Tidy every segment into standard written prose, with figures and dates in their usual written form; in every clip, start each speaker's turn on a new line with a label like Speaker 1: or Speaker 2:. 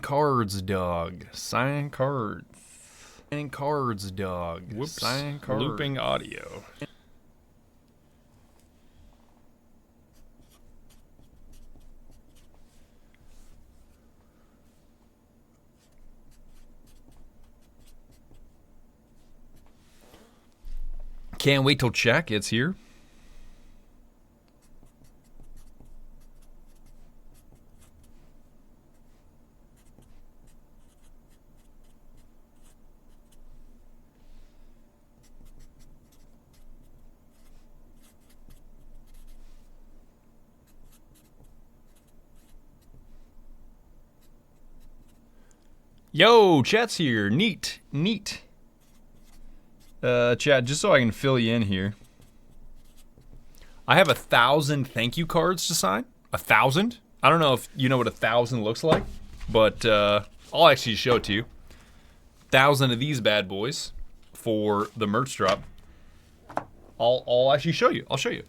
Speaker 1: Sign cards, dog. Sign cards. Sign cards, dog.
Speaker 2: Whoops.
Speaker 1: Sign cards.
Speaker 2: Looping audio.
Speaker 1: Can't wait till chat gets here. Yo, chat's here. Neat. Neat. Chat, just so I can fill you in here. I have 1,000 thank you cards to sign. 1,000? I don't know if you know what 1,000 looks like, but I'll actually show it to you. 1,000 of these bad boys for the merch drop. I'll actually show you. I'll show you.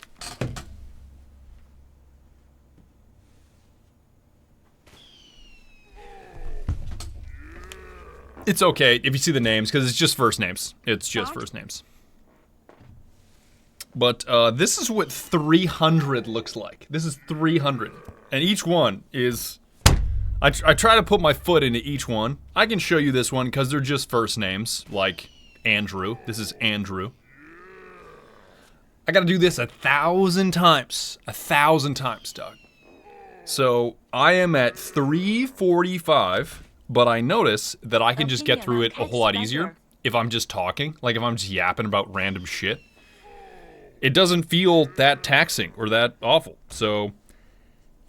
Speaker 1: It's okay if you see the names, because it's just first names. It's just first names. But this is what 300 looks like. This is 300. And each one is... I try to put my foot into each one. I can show you this one, because they're just first names, like Andrew. This is Andrew. I gotta do this 1,000 times. 1,000 times, Doug. So, I am at 345... But I notice that I can just get through it a whole lot easier if I'm just talking, like if I'm just yapping about random shit. It doesn't feel that taxing or that awful. So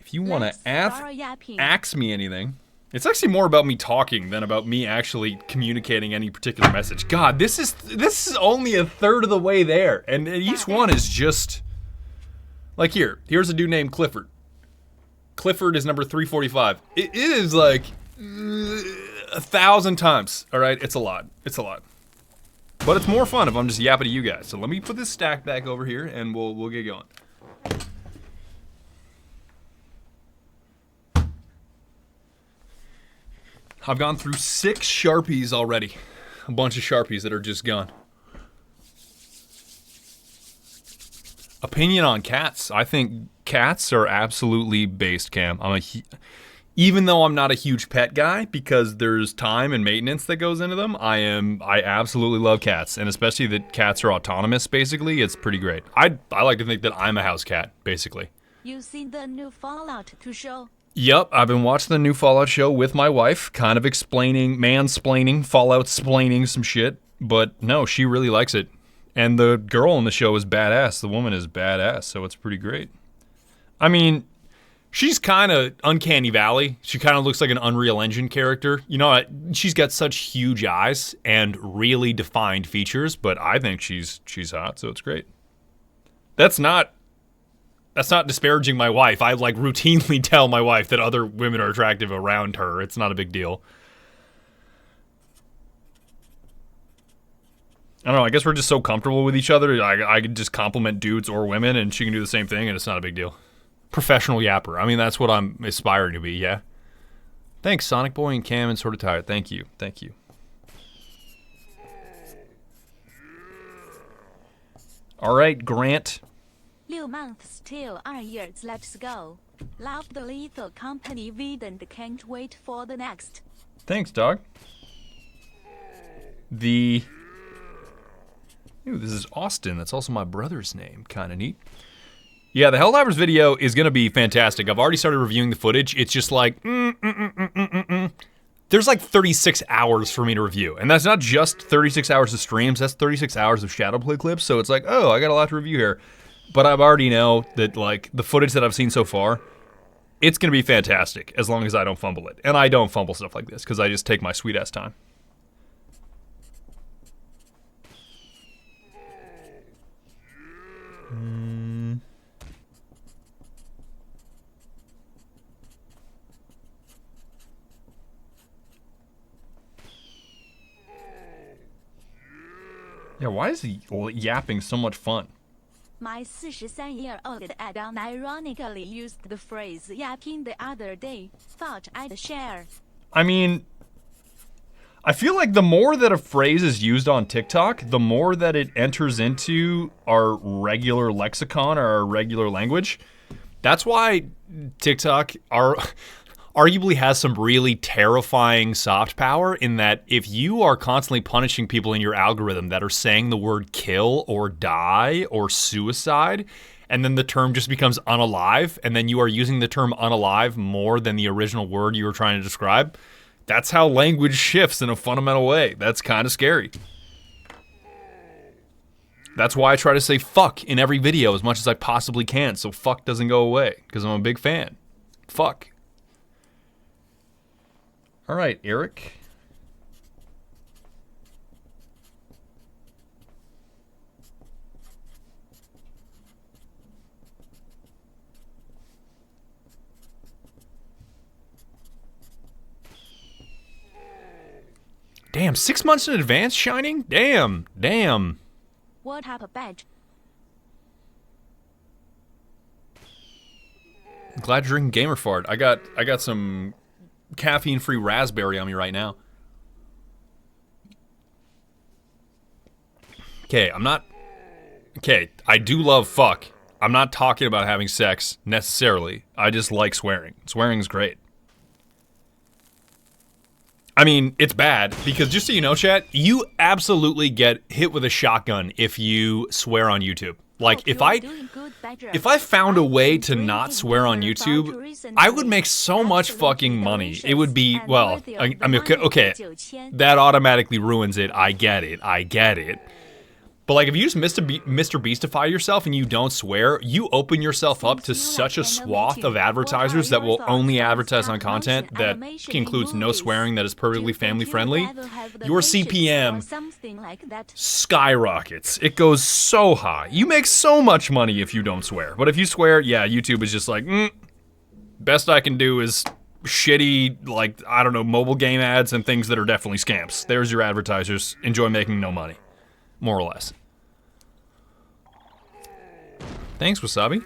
Speaker 1: if you want to ask me anything, it's actually more about me talking than about me actually communicating any particular message. God, this is only a third of the way there, and each one is just like here's a dude named Clifford. Clifford is number 345. It is like 1,000 times. All right, it's a lot. It's a lot. But it's more fun if I'm just yapping to you guys. So let me put this stack back over here, and we'll get going. I've gone through 6 Sharpies already. A bunch of Sharpies that are just gone. Opinion on cats. I think cats are absolutely based, Cam. Even though I'm not a huge pet guy, because there's time and maintenance that goes into them, I absolutely love cats, and especially that cats are autonomous. Basically, it's pretty great. I like to think that I'm a house cat, basically.
Speaker 3: You seen the new Fallout 2 show?
Speaker 1: Yep, I've been watching the new Fallout show with my wife, kind of explaining, mansplaining, Fallout-splaining some shit. But no, she really likes it, and the girl in the show is badass. The woman is badass, so it's pretty great. I mean, she's kind of Uncanny Valley. She kind of looks like an Unreal Engine character. You know, she's got such huge eyes and really defined features, but I think she's hot, so it's great. That's not disparaging my wife. I like routinely tell my wife that other women are attractive around her. It's not a big deal. I don't know, I guess we're just so comfortable with each other. I can just compliment dudes or women, and she can do the same thing, and it's not a big deal. Professional yapper. I mean, that's what I'm aspiring to be, yeah? Thanks, Sonic Boy and Cam and Sort of Tired. Thank you. Thank you. All right, Grant.
Speaker 3: 6 months till 2 years. Let's go. Love the Lethal Company vid and can't wait for the next.
Speaker 1: Thanks, dog. Ooh, this is Austin. That's also my brother's name. Kind of neat. Yeah, the Helldivers video is going to be fantastic. I've already started reviewing the footage. It's just like, There's like 36 hours for me to review. And that's not just 36 hours of streams. That's 36 hours of Shadowplay clips. So it's like, oh, I got a lot to review here. But I already know that, like, the footage that I've seen so far, it's going to be fantastic as long as I don't fumble it. And I don't fumble stuff like this because I just take my sweet-ass time. Yeah, why is yapping so much fun?
Speaker 3: My 43-year-old Adam ironically used the phrase yapping the other day. Thought I'd share.
Speaker 1: I mean, I feel like the more that a phrase is used on TikTok, the more that it enters into our regular lexicon or our regular language. That's why TikTok arguably has some really terrifying soft power in that if you are constantly punishing people in your algorithm that are saying the word kill or die or suicide, and then the term just becomes unalive, and then you are using the term unalive more than the original word you were trying to describe, that's how language shifts in a fundamental way. That's kind of scary. That's why I try to say fuck in every video as much as I possibly can, so fuck doesn't go away, because I'm a big fan. Fuck. All right, Eric. Damn, 6 months in advance, Shining? Damn.
Speaker 3: What type of badge?
Speaker 1: Glad you're drinking Gamer Fart. I got some caffeine-free raspberry on me right now. Okay, I do love fuck. I'm not talking about having sex, necessarily. I just like swearing. Swearing's great. I mean, it's bad, because just so you know, chat, you absolutely get hit with a shotgun if you swear on YouTube. Like, if I found a way to not swear on YouTube, I would make so much fucking money. It would be, well, I mean, okay, that automatically ruins it. I get it. But like, if you just Mr. Beastify yourself and you don't swear, you open yourself up to such a swath of advertisers that will only advertise on content that includes no swearing, that is perfectly family friendly. Your CPM skyrockets. It goes so high. You make so much money if you don't swear. But if you swear, yeah, YouTube is just like, best I can do is shitty, like, I don't know, mobile game ads and things that are definitely scams. There's your advertisers. Enjoy making no money. More or less. Thanks, Wasabi.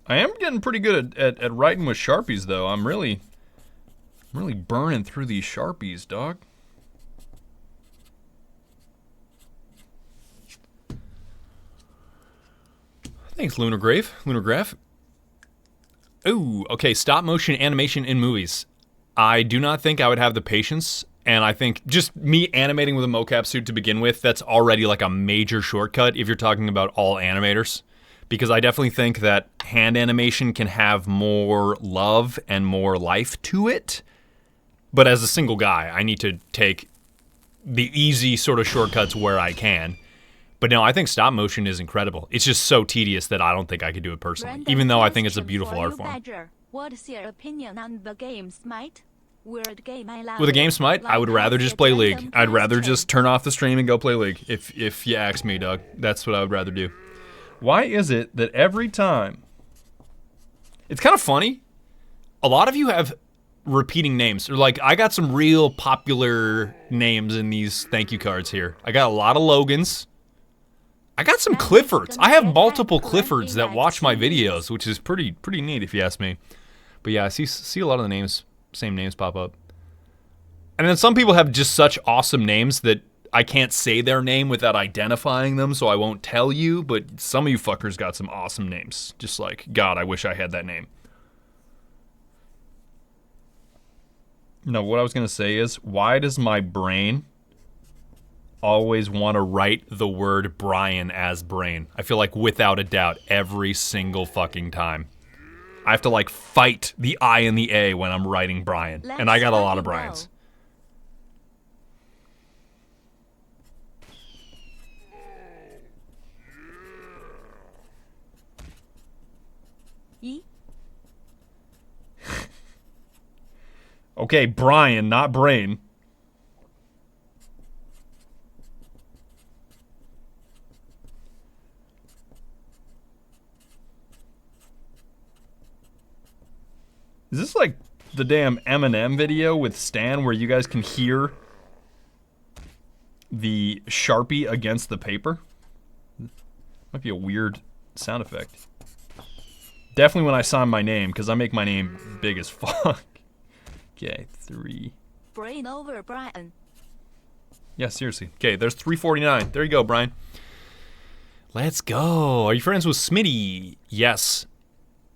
Speaker 1: I am getting pretty good at writing with Sharpies, though. I'm really burning through these Sharpies, dog. Thanks, Lunar Graph. Ooh, okay, stop motion animation in movies. I do not think I would have the patience, and I think just me animating with a mocap suit to begin with, that's already like a major shortcut if you're talking about all animators. Because I definitely think that hand animation can have more love and more life to it. But as a single guy, I need to take the easy sort of shortcuts where I can. But no, I think stop motion is incredible. It's just so tedious that I don't think I could do it personally, even though I think it's a beautiful art form.
Speaker 3: What's your opinion on the game Smite? With
Speaker 1: a game Smite, I would rather just play League. I'd rather just turn off the stream and go play League, if you ask me, Doug. That's what I would rather do. Why is it that every time... It's kind of funny. A lot of you have repeating names. Or like, I got some real popular names in these thank you cards here. I got a lot of Logans. I got some Cliffords. I have multiple Cliffords that watch my videos, which is pretty neat if you ask me. But yeah, I see a lot of the names, same names pop up. And then some people have just such awesome names that I can't say their name without identifying them, so I won't tell you, but some of you fuckers got some awesome names. Just like, God, I wish I had that name. No, what I was gonna say is, why does my brain always want to write the word Brian as brain? I feel like without a doubt every single fucking time. I have to like fight the I and the A when I'm writing Brian. And I got a lot of Brians. Okay, Brian, not brain. Is this like the damn Eminem video with Stan where you guys can hear the Sharpie against the paper? Might be a weird sound effect. Definitely when I sign my name, because I make my name big as fuck. Okay, 3.
Speaker 3: Brain over Brian.
Speaker 1: Yeah, seriously. Okay, there's 349. There you go, Brian. Let's go. Are you friends with Smitty? Yes.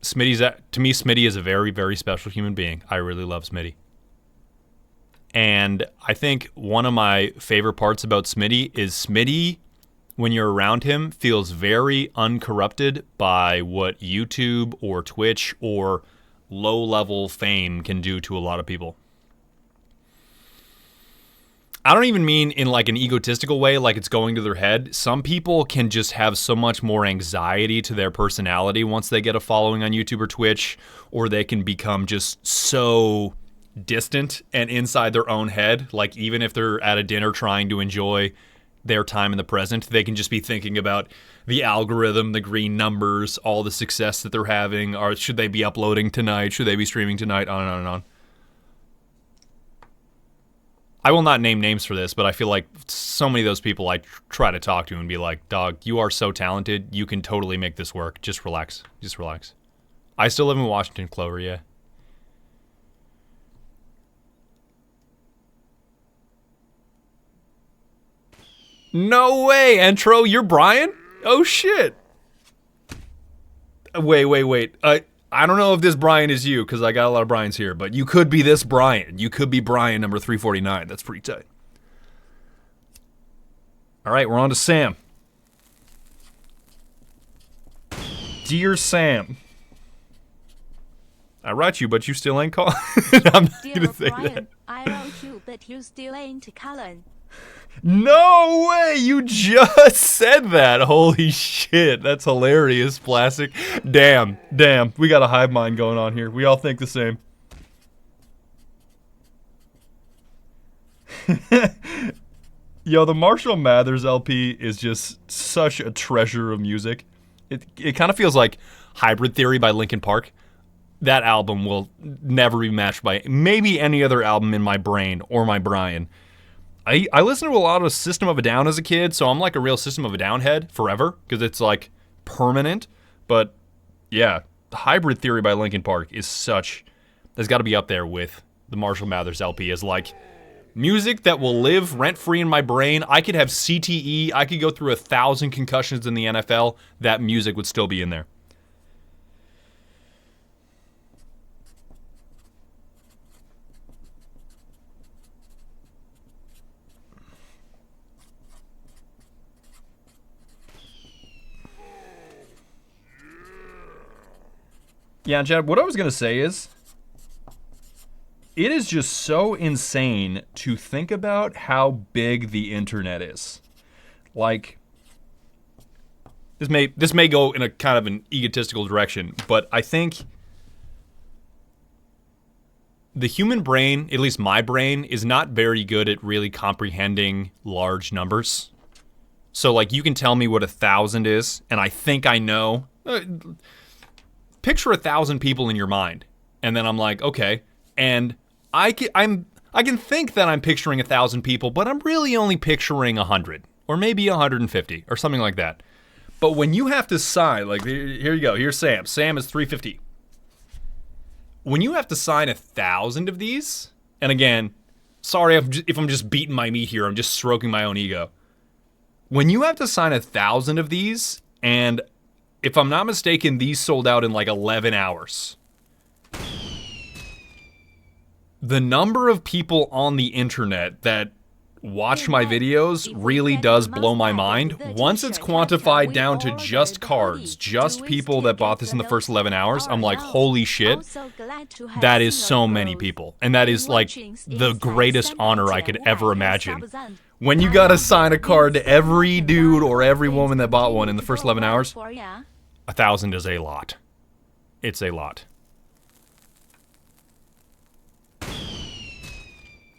Speaker 1: To me, Smitty is a very, very special human being. I really love Smitty. And I think one of my favorite parts about Smitty is Smitty, when you're around him, feels very uncorrupted by what YouTube or Twitch or low-level fame can do to a lot of people. I don't even mean in like an egotistical way, like it's going to their head. Some people can just have so much more anxiety to their personality once they get a following on YouTube or Twitch, or they can become just so distant and inside their own head. Like even if they're at a dinner trying to enjoy their time in the present, they can just be thinking about the algorithm, the green numbers, all the success that they're having, or should they be uploading tonight, should they be streaming tonight, on and on and on. I will not name names for this, but I feel like so many of those people I try to talk to and be like, dog, you are so talented, you can totally make this work, just relax, just relax. I still live in Washington, Clover, yeah. No way, Entro, you're Brian? Oh shit. Wait. I don't know if this Brian is you, because I got a lot of Brians here, but you could be this Brian. You could be Brian number 349. That's pretty tight. All right, we're on to Sam. Dear Sam. I wrote you, but you still ain't calling. I'm not going to say
Speaker 3: Brian,
Speaker 1: that.
Speaker 3: I wrote you, but you still ain't calling.
Speaker 1: No way! You just said that! Holy shit, that's hilarious, Plastic. Damn. We got a hive mind going on here. We all think the same. Yo, the Marshall Mathers LP is just such a treasure of music. It kind of feels like Hybrid Theory by Linkin Park. That album will never be matched by maybe any other album in my brain or my Brian. I listened to a lot of System of a Down as a kid, so I'm like a real System of a Down head forever, because it's like permanent. But yeah, the Hybrid Theory by Linkin Park is such, that's got to be up there with the Marshall Mathers LP as like music that will live rent-free in my brain. I could have CTE, I could go through 1,000 concussions in the NFL, that music would still be in there. Yeah, Chad, what I was going to say is, it is just so insane to think about how big the internet is. Like, this may go in a kind of an egotistical direction, but I think the human brain, at least my brain, is not very good at really comprehending large numbers. So, like, you can tell me what 1,000 is, and I think I know. Picture 1,000 people in your mind, and then I'm like, okay, and I can think that I'm picturing 1,000 people, but I'm really only picturing 100, or maybe 150, or something like that. But when you have to sign, like, here you go, here's Sam. Sam is 350. When you have to sign 1,000 of these, and again, sorry if I'm just beating my meat here, I'm just stroking my own ego. When you have to sign 1,000 of these, and if I'm not mistaken, these sold out in like 11 hours. The number of people on the internet that watch my videos really does blow my mind. Once it's quantified down to just cards, just people that bought this in the first 11 hours, I'm like, holy shit, that is so many people. And that is like the greatest honor I could ever imagine. When you gotta sign a card to every dude or every woman that bought one in the first 11 hours, 1,000 is a lot. It's a lot.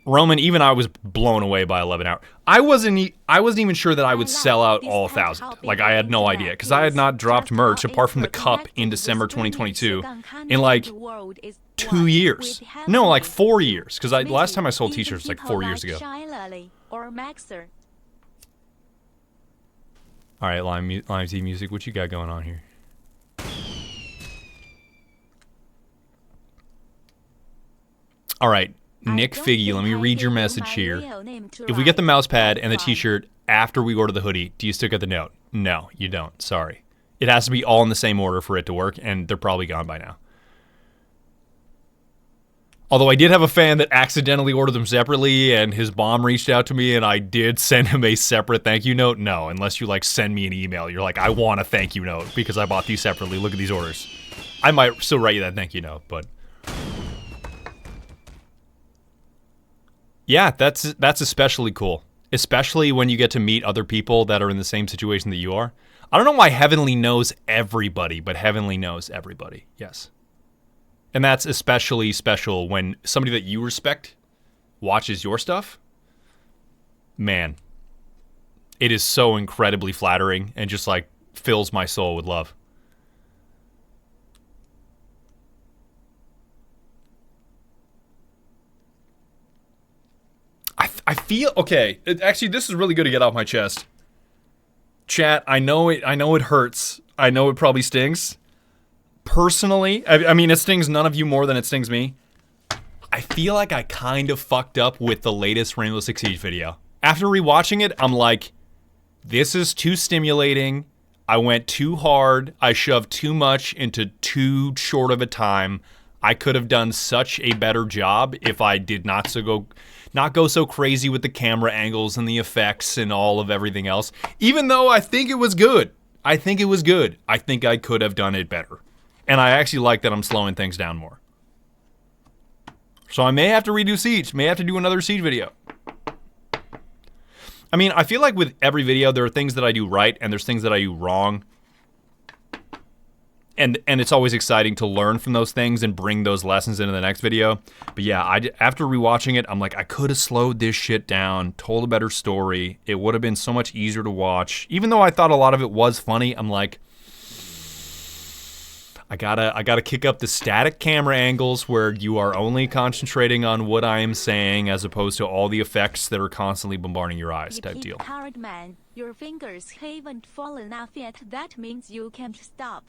Speaker 1: Roman, even I was blown away by 11 hours. I wasn't even sure that I would sell out all 1,000. Like, I had no idea, because I had not dropped merch apart from the cup in December 2022 in like 2 years. No, like 4 years, because last time I sold t-shirts was like 4 years ago. All right, Lime T Music, what you got going on here? All right. Nick Figgy, let me read your message here. If we get the mouse pad and the t-shirt after we order the hoodie, do you still get the note? No, you don't. Sorry. It has to be all in the same order for it to work, and they're probably gone by now. Although I did have a fan that accidentally ordered them separately, and his mom reached out to me, and I did send him a separate thank you note. No, unless you, like, send me an email. You're like, I want a thank you note because I bought these separately. Look at these orders. I might still write you that thank you note, but... Yeah, that's especially cool. Especially when you get to meet other people that are in the same situation that you are. I don't know why Heavenly knows everybody, but Heavenly knows everybody. Yes. And that's especially special when somebody that you respect watches your stuff. Man, it is so incredibly flattering and just like fills my soul with love. I feel okay. Actually, this is really good to get off my chest. Chat, I know it hurts. I know it probably stings. Personally, I mean, it stings none of you more than it stings me. I feel like I kind of fucked up with the latest Rainbow Six Siege video. After rewatching it, I'm like, this is too stimulating. I went too hard. I shoved too much into too short of a time. I could have done such a better job if I did not go so crazy with the camera angles and the effects and all of everything else. Even though I think it was good. I think I could have done it better. And I actually like that I'm slowing things down more. So I may have to redo Siege. May have to do another Siege video. I mean, I feel like with every video, there are things that I do right and there's things that I do wrong. And it's always exciting to learn from those things and bring those lessons into the next video. But yeah, after rewatching it, I'm like, I could have slowed this shit down, told a better story. It would have been so much easier to watch. Even though I thought a lot of it was funny, I'm like, I gotta kick up the static camera angles where you are only concentrating on what I am saying as opposed to all the effects that are constantly bombarding your eyes type deal.
Speaker 3: Hard man, your fingers haven't fallen off yet. That means you can't stop.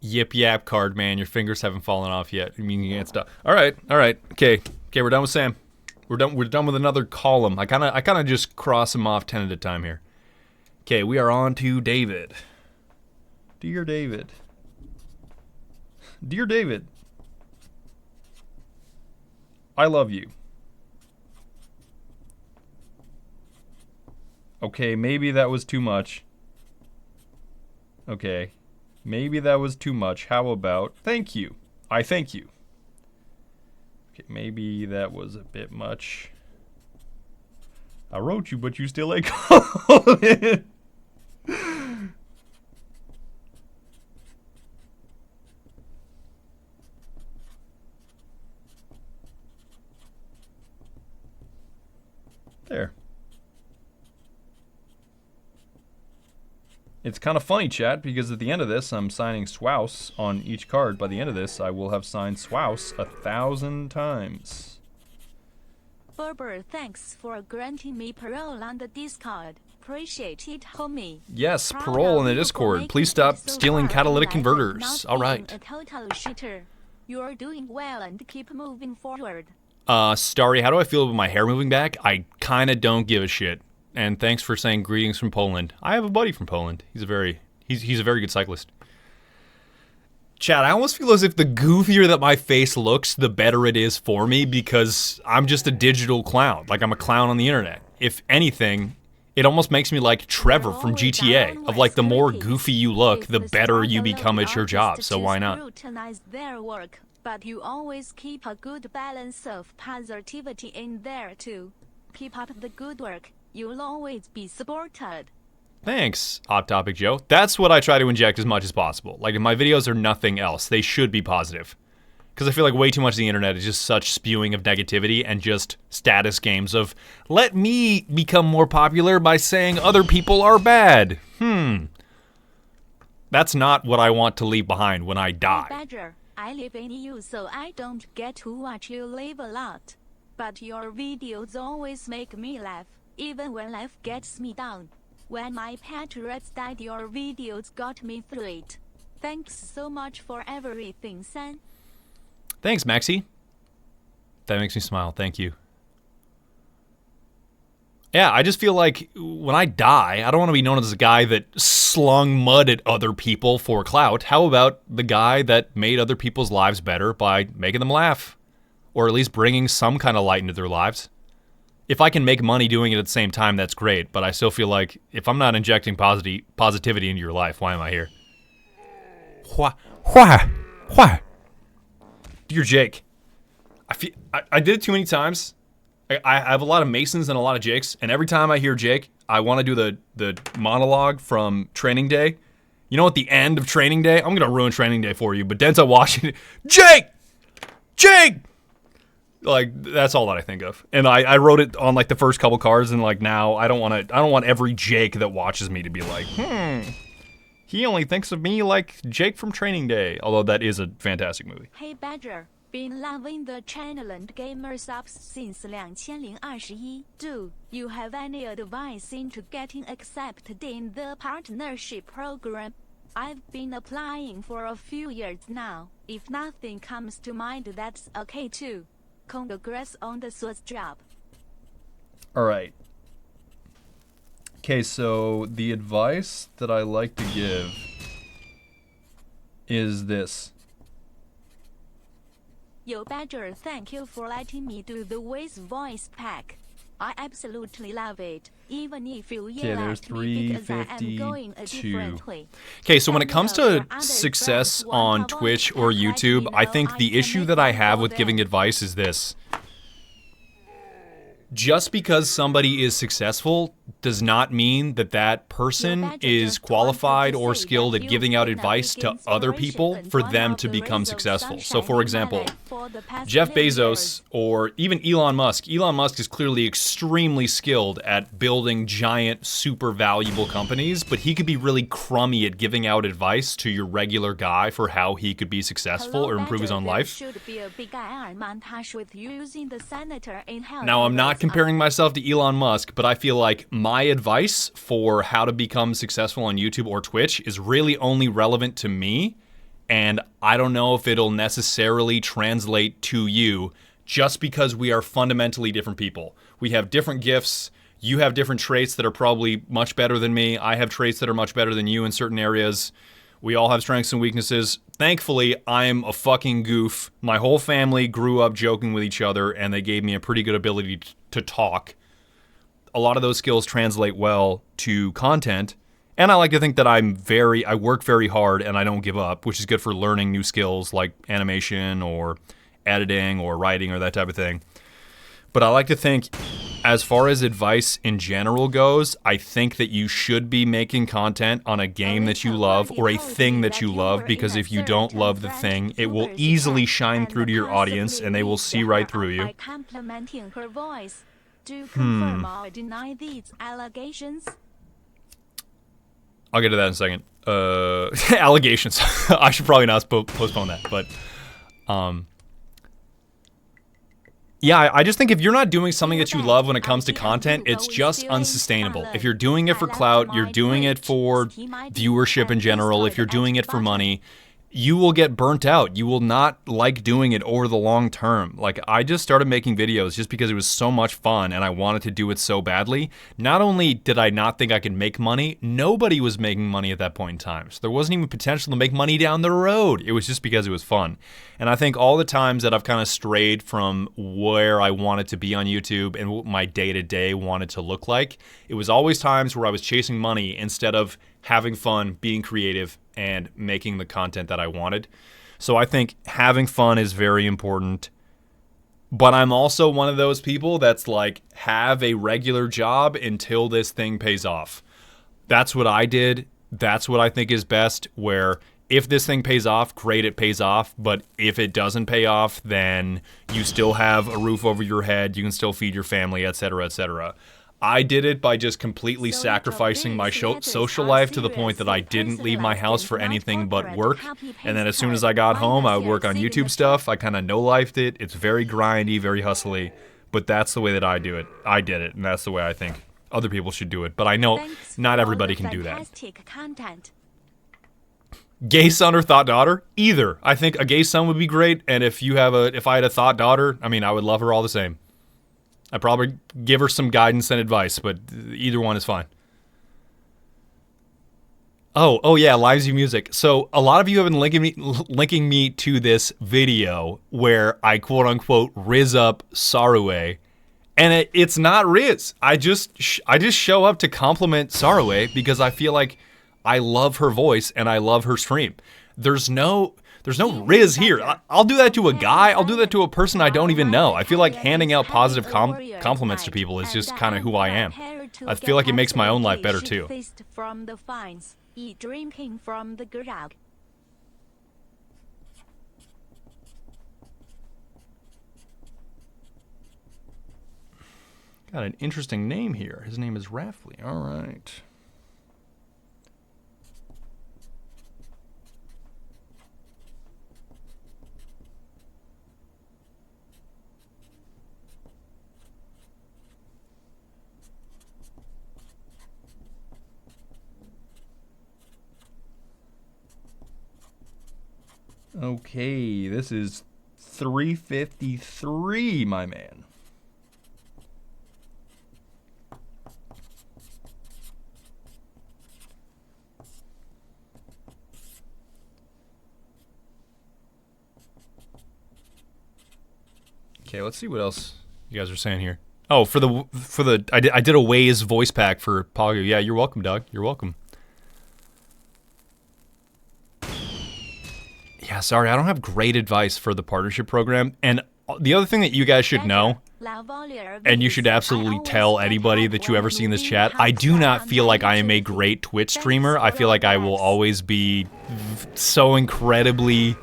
Speaker 1: Yip yap, card man. Your fingers haven't fallen off yet. I mean, you can't stop. All right. Okay, we're done with Sam. We're done with another column. I kind of just cross them off 10 at a time here. Okay, we are on to David. Dear David. Dear David. I love you. Okay, maybe that was too much. Okay. Maybe that was too much. How about thank you? I thank you. Okay, maybe that was a bit much. I wrote you, but you still ain't calling. There. It's kind of funny, chat, because at the end of this, I'm signing Swouse on each card. By the end of this, I will have signed Swouse 1,000 times.
Speaker 3: Berber, thanks for granting me parole on the Discord. Appreciate it, homie.
Speaker 1: Yes, parole in the Discord. Please stop stealing catalytic converters. All right.
Speaker 3: A total shitter. You're doing well and keep moving forward.
Speaker 1: Starry, how do I feel about my hair moving back? I kind of don't give a shit. And thanks for saying greetings from Poland. I have a buddy from Poland. He's a very good cyclist. Chat, I almost feel as if the goofier that my face looks, the better it is for me because I'm just a digital clown. Like I'm a clown on the internet. If anything, it almost makes me like Trevor from GTA. Of like the more goofy you look, the better you become at your job. So why not?
Speaker 3: Their work, but you always keep a good balance of positivity in there too. Keep up the good work. You'll always be supported.
Speaker 1: Thanks, Hot Topic Joe. That's what I try to inject as much as possible. Like, if my videos are nothing else, they should be positive. Because I feel like way too much of the internet is just such spewing of negativity and just status games of, let me become more popular by saying other people are bad. That's not what I want to leave behind when I die.
Speaker 3: Badger, I live in you, so I don't get to watch you live a lot. But your videos always make me laugh, even when life gets me down. When my parents died, your videos got me through it. Thanks so much for everything, San.
Speaker 1: Thanks, Maxie. That makes me smile. Thank you. Yeah, I just feel like when I die, I don't want to be known as the guy that slung mud at other people for clout. How about the guy that made other people's lives better by making them laugh? Or at least bringing some kind of light into their lives? If I can make money doing it at the same time, that's great. But I still feel like if I'm not injecting positivity into your life, why am I here? Why? Dear Jake, I did it too many times. I have a lot of Masons and a lot of Jakes, and every time I hear Jake, I want to do the monologue from Training Day. You know, at the end of Training Day, I'm gonna ruin Training Day for you, but Denzel Washington, Jake, like that's all that I think of. And I wrote it on like the first couple cards, and like now I don't want every Jake that watches me to be like, he only thinks of me like Jake from Training Day. Although that is a fantastic movie.
Speaker 3: Hey Badger, been loving the channel and gamer Supps since 2021. Do you have any advice into getting accepted in the partnership program? I've been applying for a few years now. If nothing comes to mind, that's okay too. Congrats on the first job.
Speaker 1: All right. Okay, so the advice that I like to give is this.
Speaker 3: Yo Badger, thank you for letting me do the Wiz voice pack. I absolutely love it, even if you yell at me because I am going a different way.
Speaker 1: Okay, so when it comes to success on Twitch or YouTube, I think the issue that I have with giving advice is this. Just because somebody is successful does not mean that that person is qualified or skilled at giving out advice to other people for them to become successful. So for example, Jeff Bezos or even Elon Musk. Elon Musk is clearly extremely skilled at building giant, super valuable companies, but he could be really crummy at giving out advice to your regular guy for how he could be successful or improve his own life. Now, I'm not comparing myself to Elon Musk, but I feel like my advice for how to become successful on YouTube or Twitch is really only relevant to me, and I don't know if it'll necessarily translate to you just because we are fundamentally different people. We have different gifts. You have different traits that are probably much better than me. I have traits that are much better than you in certain areas. We all have strengths and weaknesses. Thankfully, I'm a fucking goof. My whole family grew up joking with each other, and they gave me a pretty good ability to talk. A lot of those skills translate well to content, and I like to think that I work very hard and I don't give up, which is good for learning new skills like animation or editing or writing or that type of thing. But I like to think, as far as advice in general goes, I think that you should be making content on a game that you love or a thing that you love, because if you don't love the thing, it will easily shine through to your audience and they will see right through you.
Speaker 3: Do you confirm or deny these allegations?
Speaker 1: I'll get to that in a second. Allegations. I should probably not postpone that, but yeah, I just think if you're not doing something that you love when it comes to content, it's just unsustainable. If you're doing it for clout, you're doing it for viewership in general, if you're doing it for money, you will get burnt out. You will not like doing it over the long term. Like, I just started making videos just because it was so much fun and I wanted to do it so badly. Not only did I not think I could make money, nobody was making money at that point in time. So there wasn't even potential to make money down the road. It was just because it was fun. And I think all the times that I've kind of strayed from where I wanted to be on YouTube and what my day-to-day wanted to look like, it was always times where I was chasing money instead of having fun, being creative, and making the content that I wanted. So I think having fun is very important. But I'm also one of those people that's like, have a regular job until this thing pays off. That's what I did. That's what I think is best, where if this thing pays off, great, it pays off. But if it doesn't pay off, then you still have a roof over your head. You can still feed your family, etc., etc. I did it by just completely sacrificing my social life to the point that I didn't leave my house for anything but work. And then as soon as I got home, I would work on YouTube stuff. I kind of no-lifed it. It's very grindy, very hustly. But that's the way that I do it. I did it, and that's the way I think other people should do it. But I know not everybody can do that. Gay son or thought daughter? Either. I think a gay son would be great, and if I had a thought daughter, I mean, I would love her all the same. I'd probably give her some guidance and advice, but either one is fine. Oh yeah, Livesy Music. So a lot of you have been linking me to this video where I quote unquote riz up Sarue, and it's not riz. I just show up to compliment Sarue because I feel like I love her voice and I love her stream. There's no riz here. I'll do that to a guy. I'll do that to a person I don't even know. I feel like handing out positive compliments to people is just kind of who I am. I feel like it makes my own life better too.
Speaker 3: Drinking from the garage.
Speaker 1: Got an interesting name here. His name is Raffley. All right. Okay, this is 353, my man. Okay, let's see what else you guys are saying here. Oh, I did a Waze voice pack for Pogo. Yeah, you're welcome, Doug. You're welcome. Yeah, sorry, I don't have great advice for the partnership program. And the other thing that you guys should know, and you should absolutely tell anybody that you ever see in this chat, I do not feel like I am a great Twitch streamer. I feel like I will always be so incredibly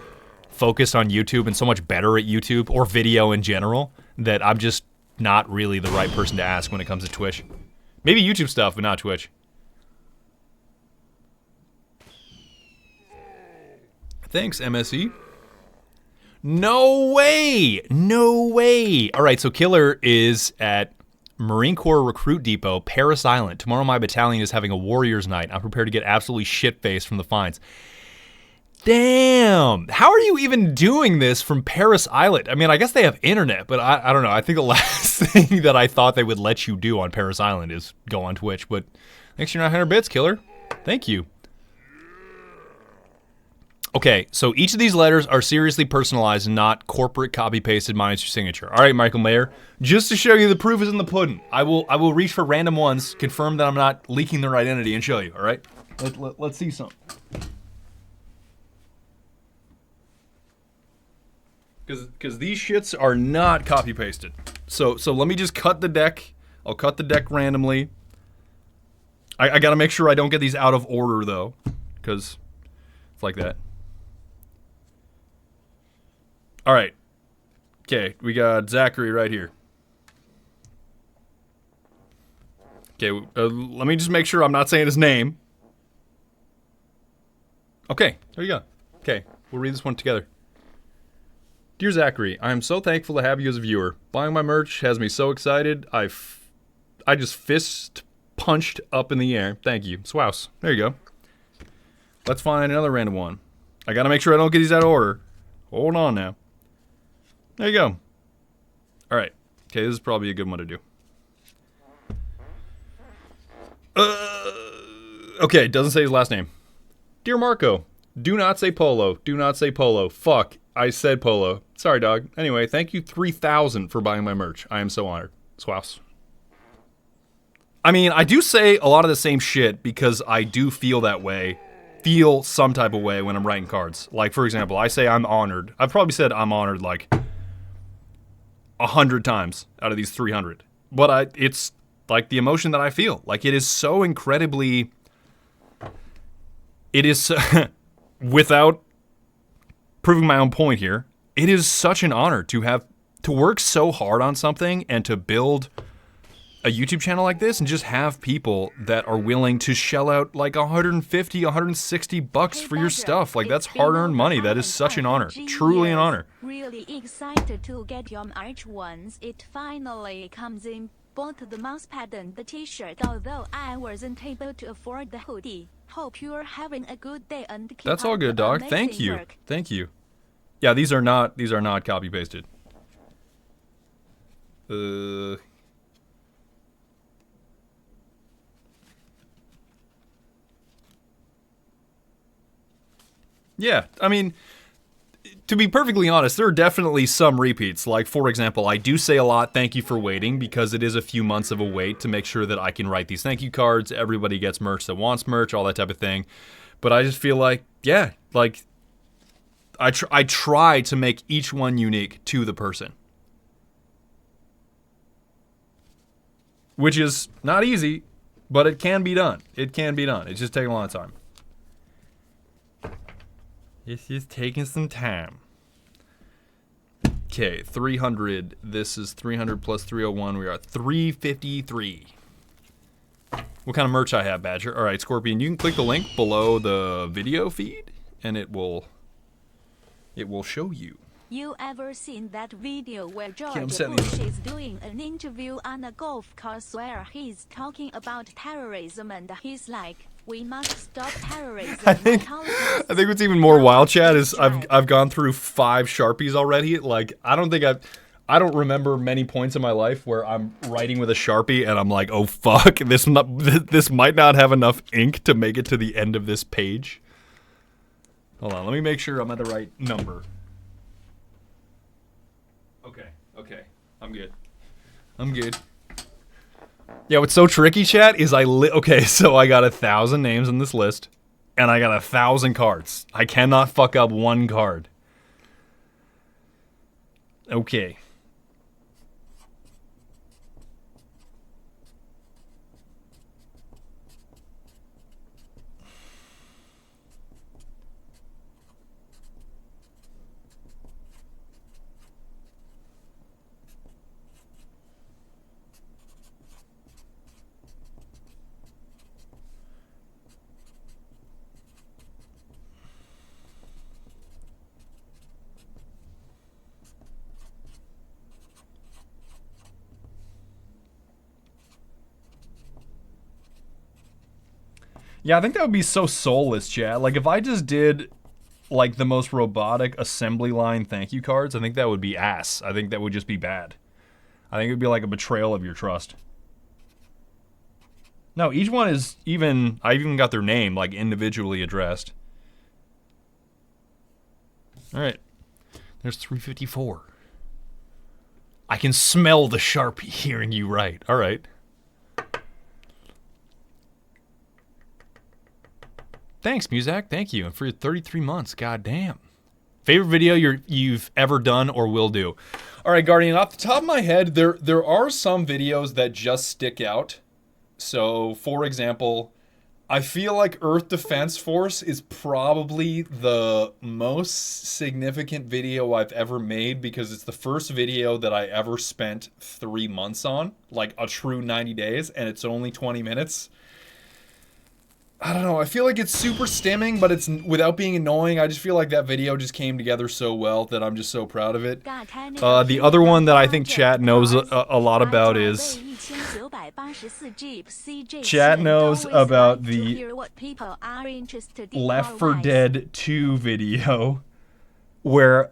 Speaker 1: focused on YouTube and so much better at YouTube or video in general that I'm just not really the right person to ask when it comes to Twitch. Maybe YouTube stuff, but not Twitch. Thanks, MSE. No way! No way! Alright, so Killer is at Marine Corps Recruit Depot, Paris Island. Tomorrow my battalion is having a Warriors Night. I'm prepared to get absolutely shit-faced from the fines. Damn! How are you even doing this from Paris Island? I mean, I guess they have internet, but I don't know. I think the last thing that I thought they would let you do on Paris Island is go on Twitch, but thanks for your 900 bits, Killer. Thank you. Okay, so each of these letters are seriously personalized, not corporate copy-pasted minus your signature. All right, Michael Mayer, just to show you the proof is in the pudding. I will reach for random ones, confirm that I'm not leaking their identity, and show you. All right, let's see some. Because these shits are not copy-pasted. So let me just cut the deck. I'll cut the deck randomly. I gotta make sure I don't get these out of order though, because it's like that. All right. Okay, we got Zachary right here. Okay, let me just make sure I'm not saying his name. Okay, there you go. Okay, we'll read this one together. Dear Zachary, I am so thankful to have you as a viewer. Buying my merch has me so excited. I just fist punched up in the air. Thank you. Swouse. There you go. Let's find another random one. I gotta make sure I don't get these out of order. Hold on now. There you go. Alright. Okay, this is probably a good one to do. Okay, doesn't say his last name. Dear Marco, do not say Polo. Do not say Polo. Fuck, I said Polo. Sorry, dog. Anyway, thank you 3,000 for buying my merch. I am so honored. Swouse. I mean, I do say a lot of the same shit because I do feel that way. Feel some type of way when I'm writing cards. Like, for example, I say I'm honored. I've probably said I'm honored like 100 times out of these 300. But it's like the emotion that I feel. Like, it is so incredibly... It is without proving my own point here, it is such an honor to work so hard on something and to build a YouTube channel like this and just have people that are willing to shell out like 150, 160 bucks for your stuff. Like, that's hard-earned money. That is such an honor. Truly an honor.
Speaker 3: Really excited to get your March once it finally comes in. Bought the mousepad and the t-shirt, although I wasn't able to afford the hoodie. Hope you're having a good day and keep
Speaker 1: That's all good, dog. Thank you.
Speaker 3: Work.
Speaker 1: Thank you. Yeah, these are not copy pasted. Yeah, I mean, to be perfectly honest, there are definitely some repeats. Like, for example, I do say a lot, thank you for waiting, because it is a few months of a wait to make sure that I can write these thank you cards. Everybody gets merch that wants merch, all that type of thing. But I just feel like, yeah, like, I try to make each one unique to the person. Which is not easy, but it can be done. It can be done. It's just taking a lot of time. It's just taking some time. Okay, 300. This is 300 plus 301. We are at 353. What kind of merch I have, Badger? All right, Scorpion, you can click the link below the video feed, and it will show you.
Speaker 3: You ever seen that video where George
Speaker 1: I'm
Speaker 3: Bush
Speaker 1: setting these-
Speaker 3: is doing an interview on a golf course where he's talking about terrorism and he's like, we must stop terrorism.
Speaker 1: I think what's even more wild, Chad, is I've gone through 5 Sharpies already. Like, I don't remember many points in my life where I'm writing with a Sharpie and I'm like, oh fuck, this might not have enough ink to make it to the end of this page. Hold on, let me make sure I'm at the right number. Okay, I'm good. Yeah, what's so tricky, chat, is okay, so I got 1,000 names in this list, and I got 1,000 cards. I cannot fuck up one card. Okay. Yeah, I think that would be so soulless, chat. Like, if I just did, like, the most robotic assembly line thank you cards, I think that would be ass. I think that would just be bad. I think it would be like a betrayal of your trust. No, each one is even, I even got their name, like, individually addressed. Alright. There's 354. I can smell the Sharpie hearing you right. Alright. Thanks, Muzak. Thank you. And for your 33 months. God damn. Favorite video you've ever done or will do? All right, Guardian. Off the top of my head, there are some videos that just stick out. So, for example, I feel like Earth Defense Force is probably the most significant video I've ever made because it's the first video that I ever spent 3 months on, like a true 90 days, and it's only 20 minutes. I don't know, I feel like it's super stimming, but it's without being annoying. I just feel like that video just came together so well that I'm just so proud of it. The other one that I think chat knows a lot about is... Chat knows about the Left 4 Dead 2 video where...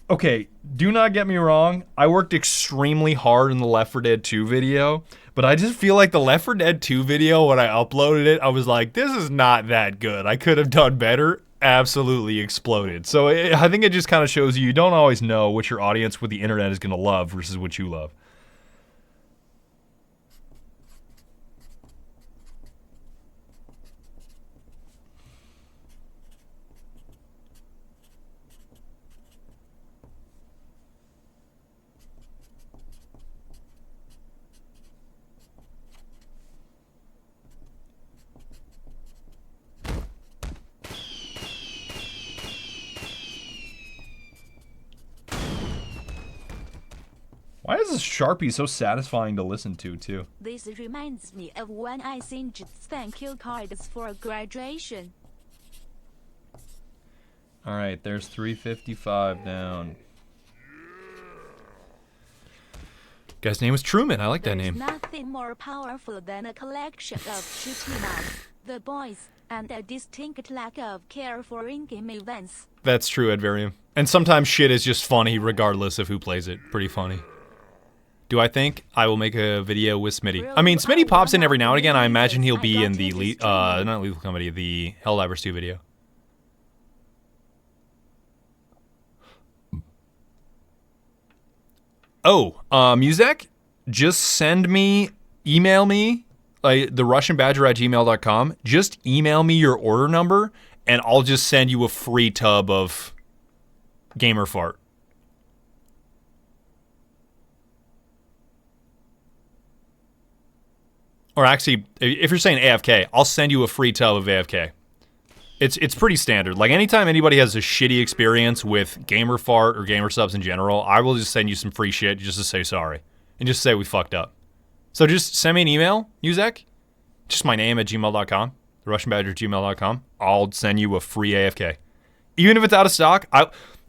Speaker 1: Okay, do not get me wrong, I worked extremely hard in the Left 4 Dead 2 video, but I just feel like the Left 4 Dead 2 video, when I uploaded it, I was like, this is not that good. I could have done better. Absolutely exploded. So I think it just kind of shows you don't always know what your audience with the internet is going to love versus what you love. is this Sharpie so satisfying to listen to, too?
Speaker 3: This reminds me of when I sent thank you cards for graduation.
Speaker 1: Alright, there's 355 down. Guy's name is Truman. I like that name.
Speaker 3: There's nothing more powerful than a collection of shooting up the boys and a distinct lack of care for in-game events.
Speaker 1: That's true, Advarium. And sometimes shit is just funny regardless of who plays it. Pretty funny. Do I think I will make a video with Smitty? I mean, Smitty pops in every now and again. I imagine he'll be in the, not Lethal Comedy, the Helldivers 2 video. Oh, Muzak, just email me, the RussianBadger@gmail.com. Just email me your order number, and I'll just send you a free tub of Gamer Fart. Or actually, if you're saying AFK, I'll send you a free tub of AFK. It's pretty standard. Like, anytime anybody has a shitty experience with Gamer Fart or Gamer Supps in general, I will just send you some free shit just to say sorry. And just say we fucked up. So just send me an email, Muzak. Just my name at gmail.com. TheRussianBadger@gmail.com. I'll send you a free AFK. Even if it's out of stock,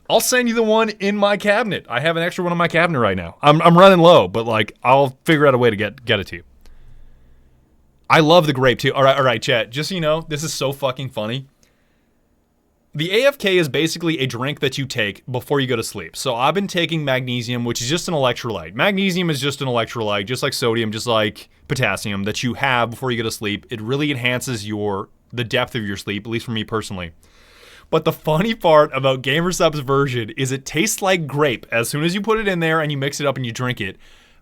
Speaker 1: I'll send you the one in my cabinet. I have an extra one in my cabinet right now. I'm running low, but like, I'll figure out a way to get it to you. I love the grape too. All right, chat. Just so you know, this is so fucking funny. The AFK is basically a drink that you take before you go to sleep. So I've been taking magnesium, which is just an electrolyte. Magnesium is just an electrolyte, just like sodium, just like potassium, that you have before you go to sleep. It really enhances the depth of your sleep, at least for me personally. But the funny part about Gamer Supps' version is it tastes like grape as soon as you put it in there and you mix it up and you drink it.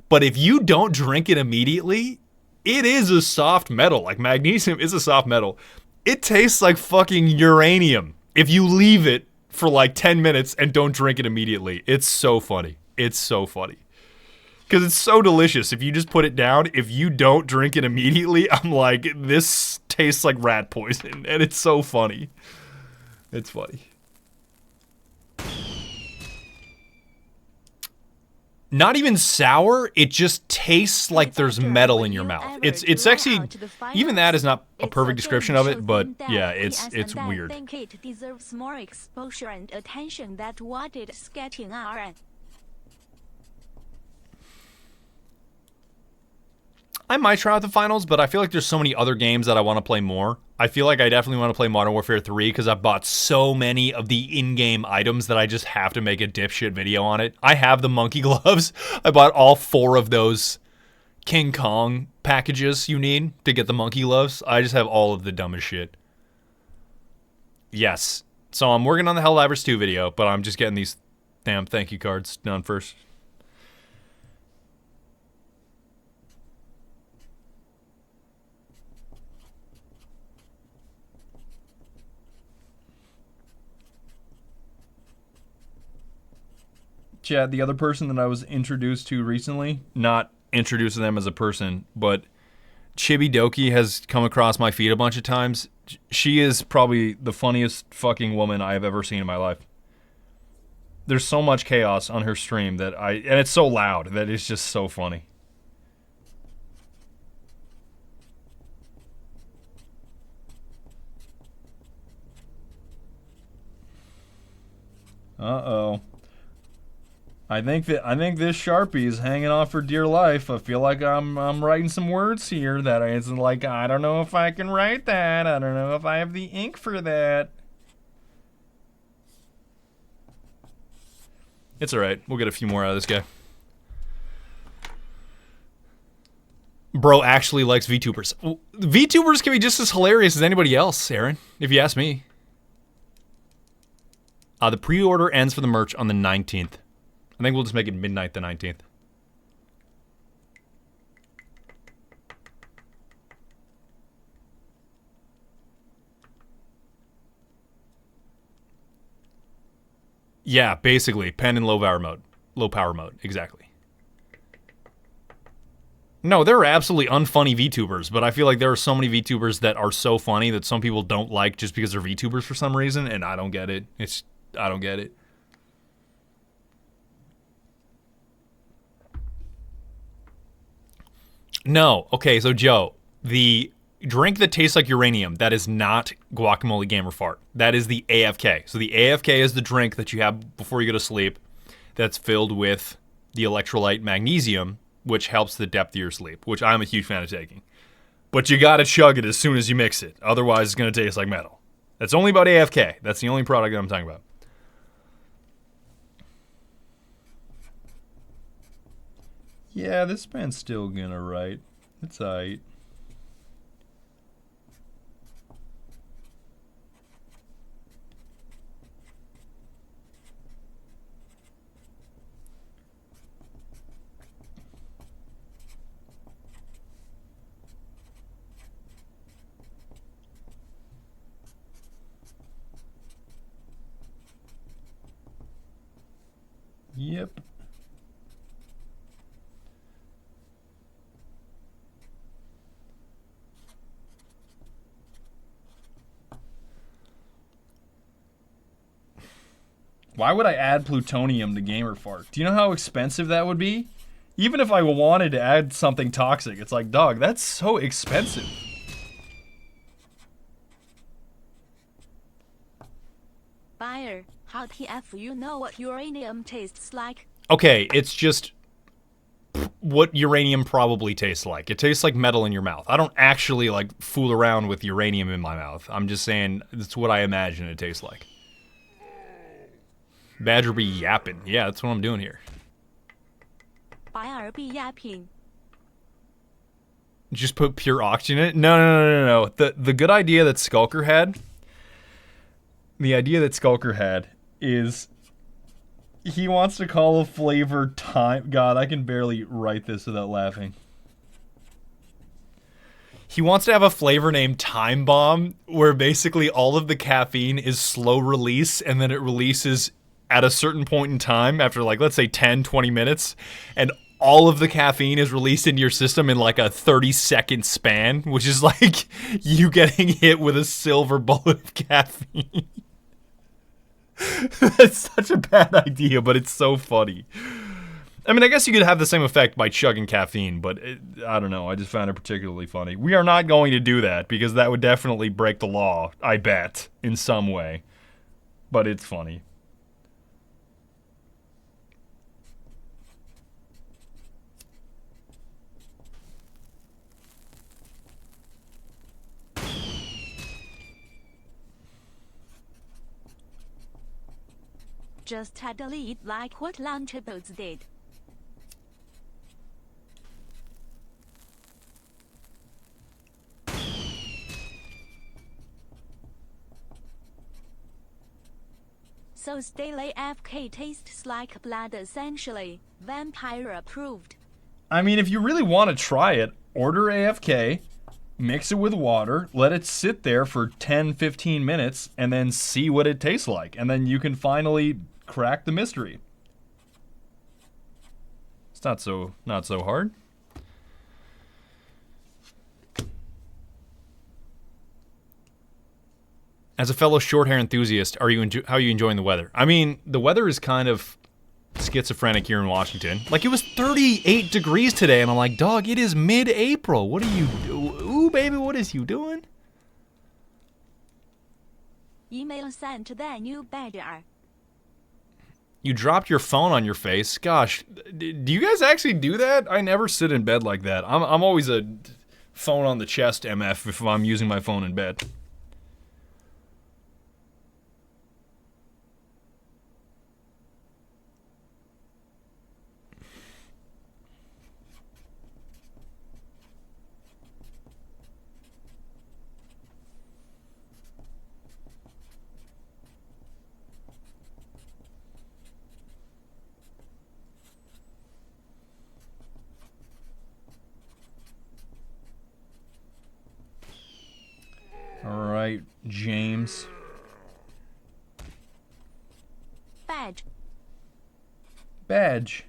Speaker 1: But if you don't drink it immediately, it is a soft metal. Like, magnesium is a soft metal. It tastes like fucking uranium if you leave it for like 10 minutes and don't drink it immediately. It's so funny. It's so funny. Because it's so delicious. If you just put it down, if you don't drink it immediately, I'm like, this tastes like rat poison. And it's so funny. It's funny. Not even sour, it just tastes like there's metal in your mouth. It's actually, even that is not a perfect description of it, but yeah, it's weird.
Speaker 3: I think it deserves more exposure and attention than what it's getting.
Speaker 1: I might try out the finals, but I feel like there's so many other games that I want to play more. I feel like I definitely want to play Modern Warfare 3 because I've bought so many of the in-game items that I just have to make a dipshit video on it. I have the monkey gloves. I bought all 4 of those King Kong packages you need to get the monkey gloves. I just have all of the dumbest shit. Yes. So I'm working on the Helldivers 2 video, but I'm just getting these damn thank you cards done first. Chad, the other person that I was introduced to recently, not introducing them as a person, but Chibi Doki has come across my feed a bunch of times. She is probably the funniest fucking woman I have ever seen in my life. There's so much chaos on her stream and it's so loud that it's just so funny. Uh-oh. I think this Sharpie is hanging off for dear life. I feel like I'm writing some words here that it's like, I don't know if I can write that. I don't know if I have the ink for that. It's alright. We'll get a few more out of this guy. Bro actually likes VTubers. VTubers can be just as hilarious as anybody else, Aaron, if you ask me. The pre-order ends for the merch on the 19th. I think we'll just make it midnight the 19th. Yeah, basically, pen in low power mode. Low power mode, exactly. No, there are absolutely unfunny VTubers, but I feel like there are so many VTubers that are so funny that some people don't like just because they're VTubers for some reason, and I don't get it. I don't get it. No. Okay, so Joe, the drink that tastes like uranium, that is not guacamole gamer fart. That is the AFK. So the AFK is the drink that you have before you go to sleep that's filled with the electrolyte magnesium, which helps the depth of your sleep, which I'm a huge fan of taking. But you gotta chug it as soon as you mix it. Otherwise, it's gonna taste like metal. That's only about AFK. That's the only product that I'm talking about. Yeah, this man's still gonna write. It's alright. Yep. Why would I add plutonium to gamer fart? Do you know how expensive that would be? Even if I wanted to add something toxic, it's like, dog, that's so expensive.
Speaker 3: Buyer, how TF you know what uranium tastes like?
Speaker 1: Okay, it's just what uranium probably tastes like. It tastes like metal in your mouth. I don't actually like fool around with uranium in my mouth. I'm just saying it's what I imagine it tastes like. Badger be yapping. Yeah, that's what I'm doing here.
Speaker 3: Buyer be yapping.
Speaker 1: Just put pure oxygen in it? No. The good idea that Skulker had, is he wants to call a flavor time. God, I can barely write this without laughing. He wants to have a flavor named Time Bomb, where basically all of the caffeine is slow release, and then it releases at a certain point in time after, like, let's say 10, 20 minutes, and all of the caffeine is released into your system in like a 30-second span, which is like you getting hit with a silver bullet of caffeine. That's such a bad idea, but it's so funny. I mean, I guess you could have the same effect by chugging caffeine, but I don't know. I just found it particularly funny. We are not going to do that because that would definitely break the law, I bet, in some way. But it's funny.
Speaker 3: Just delete like what Lunchables did. So Daily FK tastes like blood essentially. Vampire approved.
Speaker 1: I mean, if you really want to try it, order AFK, mix it with water, let it sit there for 10, 15 minutes, and then see what it tastes like. And then you can finally crack the mystery. It's not so hard. As a fellow short hair enthusiast, how are you enjoying the weather? I mean, the weather is kind of schizophrenic here in Washington. Like, it was 38 degrees today, and I'm like, dog, it is mid-April. What are you Ooh, baby, what is you doing?
Speaker 3: Email sent to the new badger.
Speaker 1: You dropped your phone on your face. Gosh, do you guys actually do that? I never sit in bed like that. I'm always a phone on the chest MF if I'm using my phone in bed. All right, James.
Speaker 3: Badge.
Speaker 1: Badge.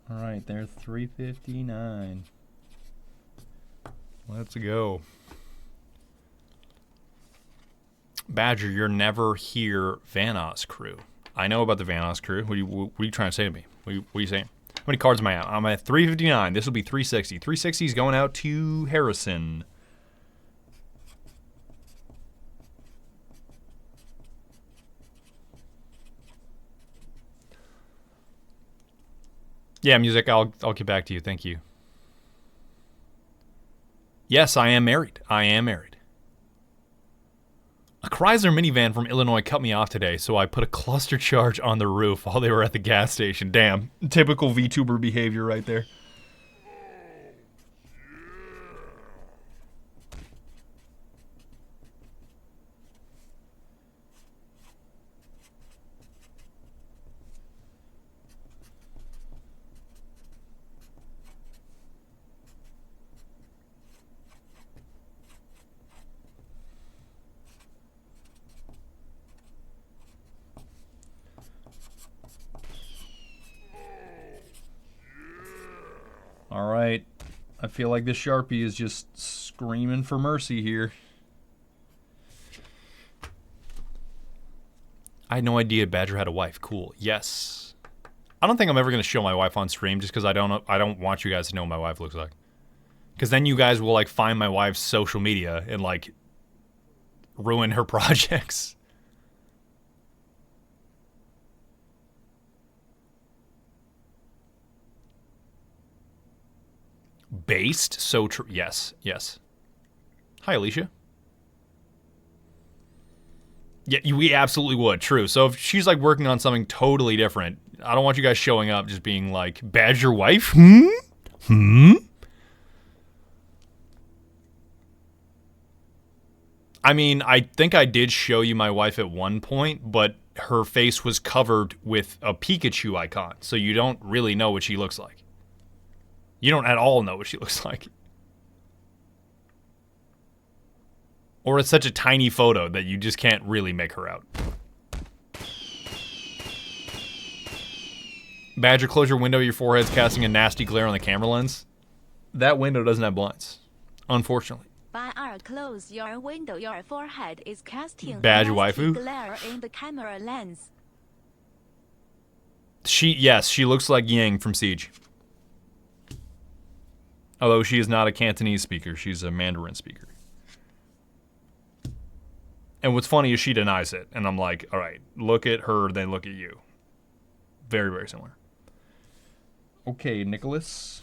Speaker 1: All right, there's 359. Let's go. Badger, you're never here, Vanos crew. I know about the Vanos crew. What are you trying to say to me? What are you saying? How many cards am I at? I'm at 359. This will be 360. 360 is going out to Harrison. Yeah, music, I'll get back to you. Thank you. Yes, I am married. I am married. A Chrysler minivan from Illinois cut me off today, so I put a cluster charge on the roof while they were at the gas station. Damn, typical VTuber behavior right there. All right. I feel like this Sharpie is just screaming for mercy here. I had no idea Badger had a wife. Cool. Yes. I don't think I'm ever going to show my wife on stream just because I don't want you guys to know what my wife looks like. Because then you guys will like find my wife's social media and like ruin her projects. Based? So true. Yes, yes. Hi, Alicia. Yeah, we absolutely would. True. So if she's like working on something totally different, I don't want you guys showing up just being like, Badger wife? I mean, I think I did show you my wife at one point, but her face was covered with a Pikachu icon, so you don't really know what she looks like. You don't at all know what she looks like. Or it's such a tiny photo that you just can't really make her out. Badger, close your window. Your forehead's casting a nasty glare on the camera lens. That window doesn't have blinds, unfortunately.
Speaker 3: Close your window. Your forehead is casting
Speaker 1: Badger
Speaker 3: a nasty
Speaker 1: waifu?
Speaker 3: glare in the camera lens.
Speaker 1: Yes, she looks like Yang from Siege. Although she is not a Cantonese speaker, she's a Mandarin speaker. And what's funny is she denies it. And I'm like, all right, look at her, then look at you. Very, very similar. Okay, Nicholas.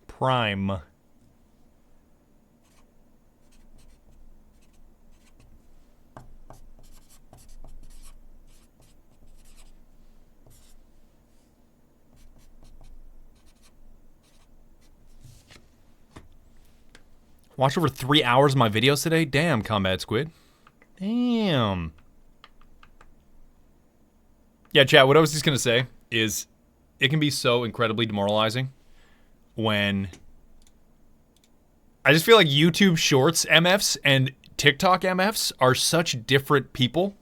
Speaker 1: Prime. Watch over 3 hours of my videos today? Damn, Combat Squid. Damn. Yeah, chat, what I was just going to say is it can be so incredibly demoralizing when I just feel like YouTube Shorts MFs and TikTok MFs are such different people.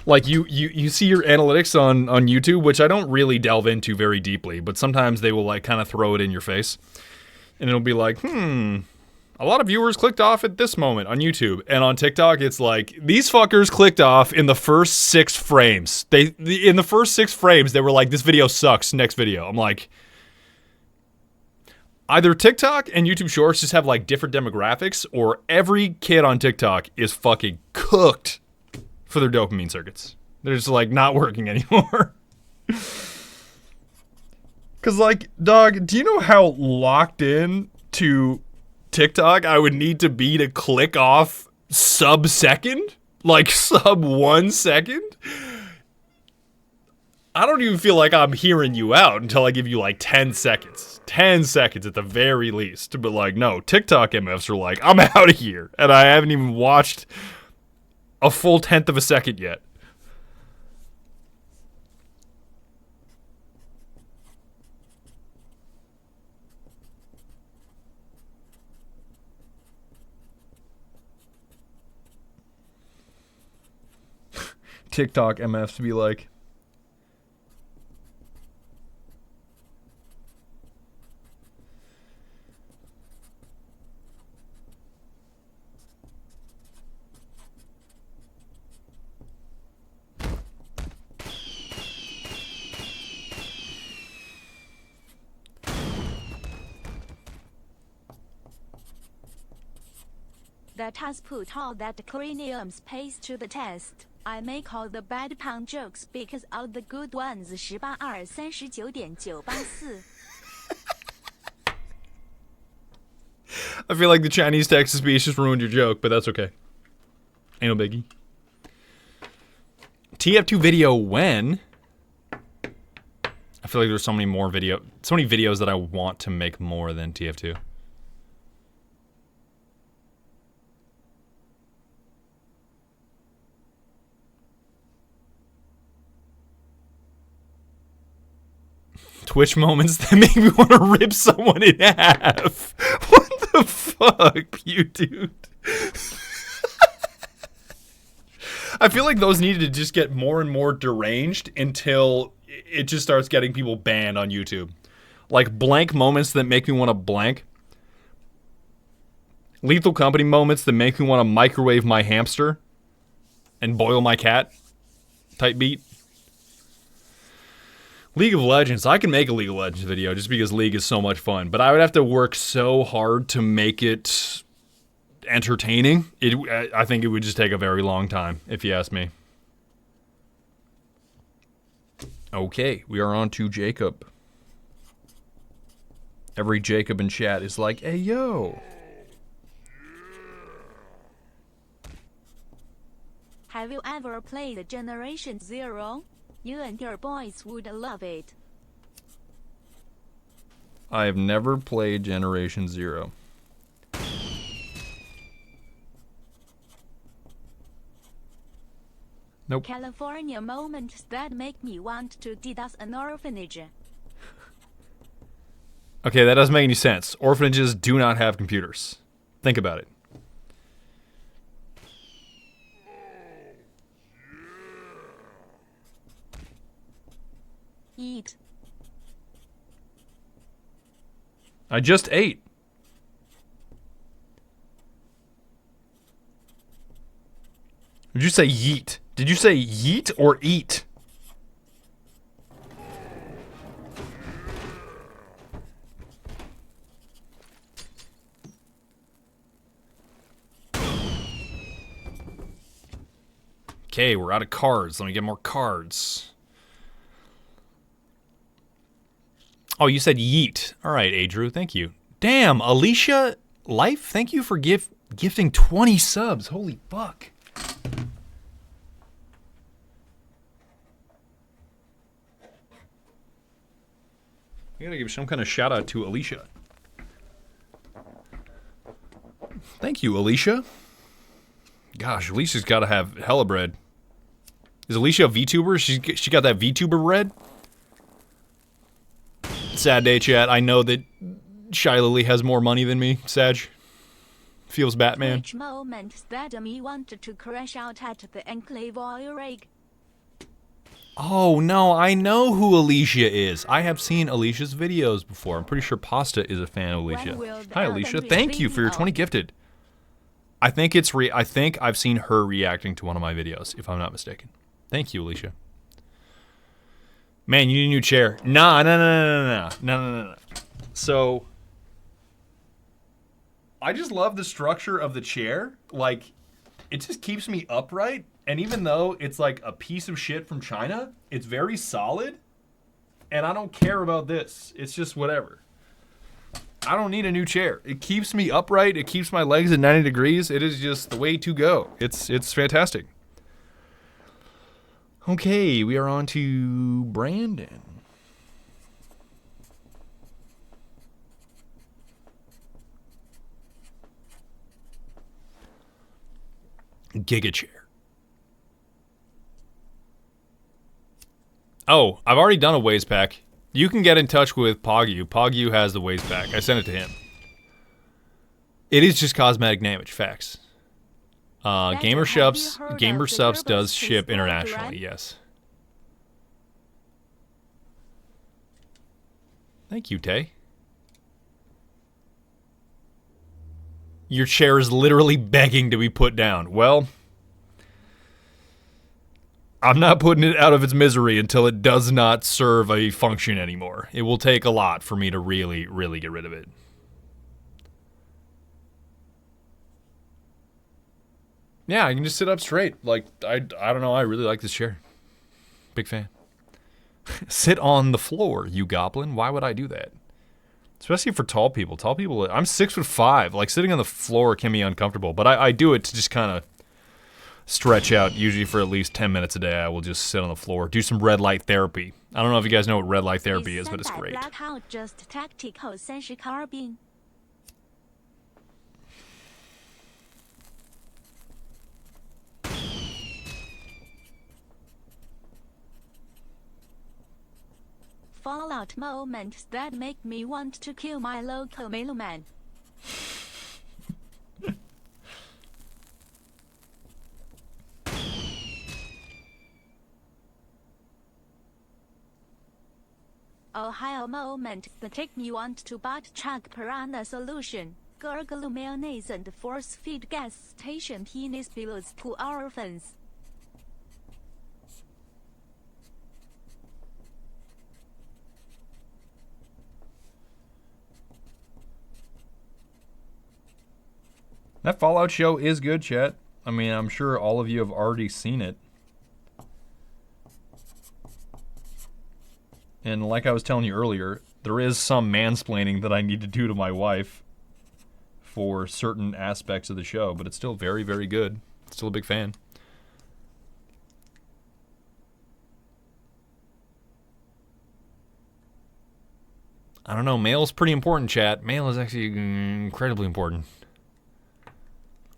Speaker 1: Like you see your analytics on YouTube, which I don't really delve into very deeply, but sometimes they will like kind of throw it in your face. And it'll be like, a lot of viewers clicked off at this moment on YouTube. And on TikTok, it's like, these fuckers clicked off in the first 6 frames. In the first 6 frames, they were like, this video sucks, next video. I'm like, either TikTok and YouTube Shorts just have like different demographics, or every kid on TikTok is fucking cooked for their dopamine circuits. They're just like not working anymore. Cause like, dog, do you know how locked in to TikTok I would need to be to click off sub-second? Like sub 1 second? I don't even feel like I'm hearing you out until I give you like 10 seconds. 10 seconds at the very least. But like, no, TikTok MFs are like, I'm out of here. And I haven't even watched a full 10th of a second yet. TikTok MFs be like,
Speaker 3: That has put all that cranium space to the test. I make all the bad pun jokes because all the good ones 18239.984.
Speaker 1: I feel like the Chinese text speech just ruined your joke, but that's okay. Ain't no biggie. TF2 video when? I feel like there's so many videos that I want to make more than TF2. Twitch moments that make me want to rip someone in half. What the fuck, you dude? I feel like those needed to just get more and more deranged until it just starts getting people banned on YouTube. Like blank moments that make me want to blank. Lethal Company moments that make me want to microwave my hamster and boil my cat type beat. League of Legends. I can make a League of Legends video just because League is so much fun, but I would have to work so hard to make it entertaining. I think it would just take a very long time, if you ask me. Okay, we are on to Jacob. Every Jacob in chat is like, hey, yo.
Speaker 3: Have you ever played Generation Zero? You and your boys would love it.
Speaker 1: I have never played Generation Zero. Nope.
Speaker 3: California moments that make me want to DDoS an orphanage.
Speaker 1: Okay, that doesn't make any sense. Orphanages do not have computers. Think about it.
Speaker 3: Eat.
Speaker 1: I just ate. Did you say yeet? Did you say yeet or eat? Okay, we're out of cards. Let me get more cards. Oh, you said yeet. All right, Adrew, thank you. Damn, Alicia Life, thank you for gifting 20 subs. Holy fuck. I gotta give some kind of shout out to Alicia. Thank you, Alicia. Gosh, Alicia's gotta have hella bread. Is Alicia a VTuber? She got that VTuber bread? Sad day, chat. I know that Shy Lily has more money than me. Sag. Feels Batman.
Speaker 3: Which moment that me wanted to crash out at the Enclave oil rig?
Speaker 1: Oh, no. I know who Alicia is. I have seen Alicia's videos before. I'm pretty sure Pasta is a fan of Alicia. Hi, Alicia. Thank you for your 20 gifted. I think I've seen her reacting to one of my videos, if I'm not mistaken. Thank you, Alicia. Man, you need a new chair. No. So, I just love the structure of the chair. Like, it just keeps me upright. And even though it's like a piece of shit from China, it's very solid. And I don't care about this. It's just whatever. I don't need a new chair. It keeps me upright. It keeps my legs at 90 degrees. It is just the way to go. It's fantastic. Okay, we are on to Brandon. Giga Chair. Oh, I've already done a Waze pack. You can get in touch with Pogyu. Pogyu has the Waze pack. I sent it to him. It is just cosmetic damage. Facts. Gamer Supps does ship internationally. Yes. Thank you, Tay. Your chair is literally begging to be put down. Well, I'm not putting it out of its misery until it does not serve a function anymore. It will take a lot for me to really, really get rid of it. Yeah, I can just sit up straight. Like, I don't know, I really like this chair. Big fan. Sit on the floor, you goblin. Why would I do that? Especially for tall people. Tall people, I'm 6'5". Like, sitting on the floor can be uncomfortable. But I do it to just kind of stretch out. Usually for at least 10 minutes a day, I will just sit on the floor. Do some red light therapy. I don't know if you guys know what red light therapy is, but it's great.
Speaker 3: Fallout moments that make me want to kill my local mailman. Ohio moment that make me want to butt chuck piranha solution. Gurgle mayonnaise and force feed gas station penis pillows to orphans.
Speaker 1: That Fallout show is good, chat. I mean, I'm sure all of you have already seen it. And like I was telling you earlier, there is some mansplaining that I need to do to my wife for certain aspects of the show, but it's still very, very good. Still a big fan. I don't know, mail's pretty important, chat. Mail is actually incredibly important.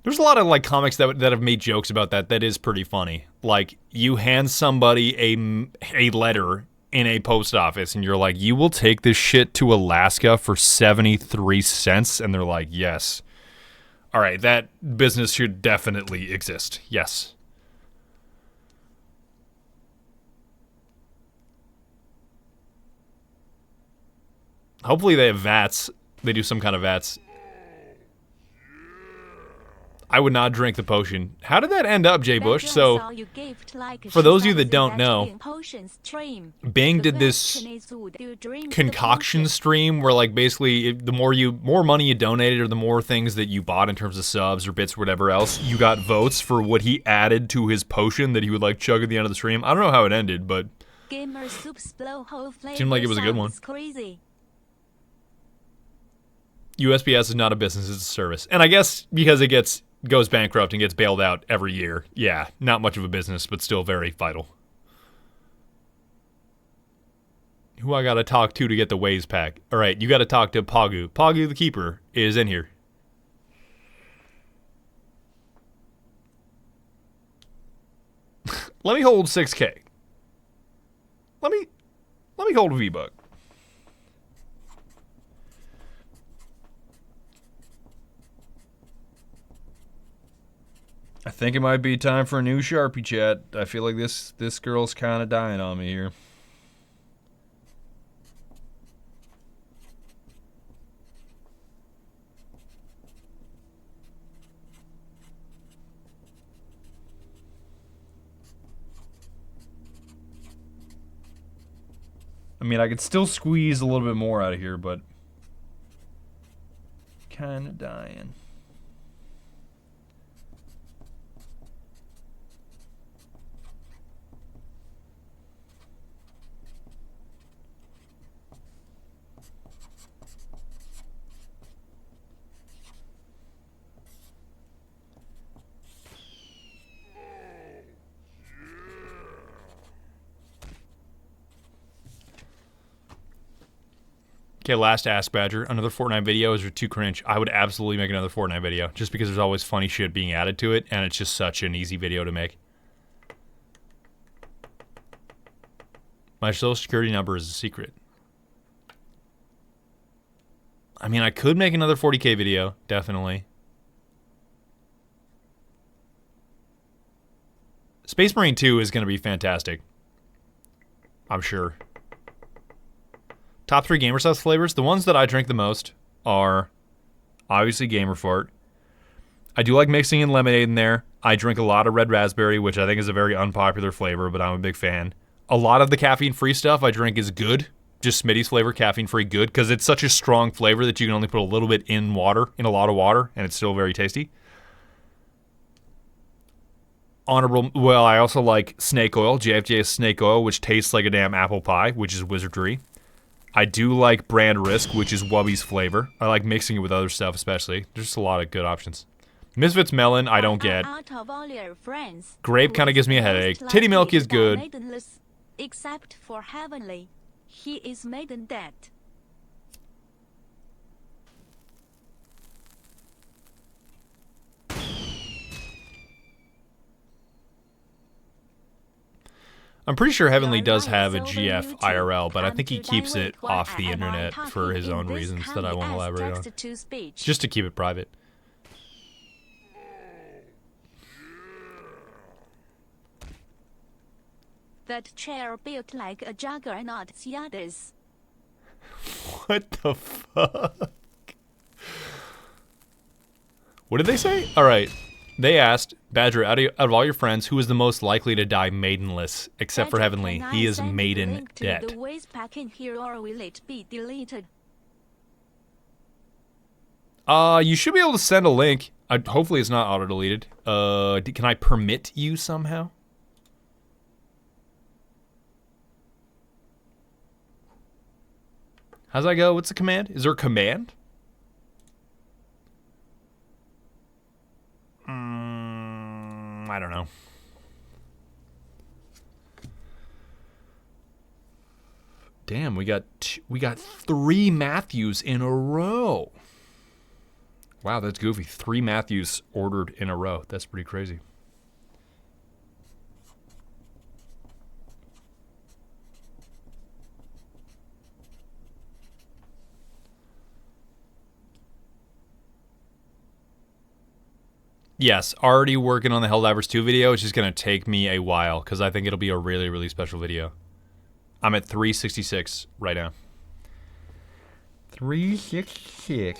Speaker 1: There's a lot of like comics that have made jokes about that. That is pretty funny. Like, you hand somebody a letter in a post office, and you're like, "You will take this shit to Alaska for 73 cents," and they're like, "Yes." All right, that business should definitely exist. Yes. Hopefully they have VATs. They do some kind of VATs. I would not drink the potion. How did that end up, Jay Bush? So, for those of you that don't know, Bing did this concoction stream where, like, basically, the more money you donated or the more things that you bought in terms of subs or bits or whatever else, you got votes for what he added to his potion that he would, like, chug at the end of the stream. I don't know how it ended, but seemed like it was a good one. USPS is not a business, it's a service. And I guess because it goes bankrupt and gets bailed out every year, yeah, not much of a business, but still very vital. Who I gotta talk to get the Waze pack? All right, you gotta talk to Pogu. Pogu the Keeper is in here. Let me hold 6K. Let me hold V-Buck. I think it might be time for a new Sharpie, chat. I feel like this girl's kind of dying on me here. I mean, I could still squeeze a little bit more out of here, but kind of dying. Okay, last Ask Badger. Another Fortnite video is too cringe. I would absolutely make another Fortnite video just because there's always funny shit being added to it, and it's just such an easy video to make. My social security number is a secret. I mean, I could make another 40K video, definitely. Space Marine 2 is going to be fantastic. I'm sure. Top 3 Gamer Subs flavors. The ones that I drink the most are obviously Gamer Fart. I do like mixing in lemonade in there. I drink a lot of red raspberry, which I think is a very unpopular flavor, but I'm a big fan. A lot of the caffeine-free stuff I drink is good. Just Smitty's flavor, caffeine-free, good, because it's such a strong flavor that you can only put a little bit in water, in a lot of water, and it's still very tasty. Honorable, well, I also like snake oil, JFJ's snake oil, which tastes like a damn apple pie, which is wizardry. I do like brand Risk, which is Wubby's flavor. I like mixing it with other stuff, especially. There's just a lot of good options. Misfits Melon, I don't get. Grape kind of gives me a headache. Titty Milk is good.
Speaker 3: Except for Heavenly. He is maiden dead.
Speaker 1: I'm pretty sure Heavenly does have a GF IRL, but I think he keeps it off the internet for his own reasons that I won't elaborate on. Just to keep it private.
Speaker 3: That chair built like a juggernaut, Yadis.
Speaker 1: What the fuck? What did they say? Alright. They asked, Badger, out of all your friends, who is the most likely to die maidenless, except for Heavenly? He is maiden dead. You should be able to send a link. Hopefully it's not auto-deleted. Can I permit you somehow? How's that go? What's the command? Is there a command? I don't know. Damn, we got 3 Matthews in a row. Wow, that's goofy. 3 Matthews ordered in a row. That's pretty crazy. Yes, already working on the Helldivers 2 video. It's just going to take me a while because I think it'll be a really, really special video. I'm at 366 right now. 366.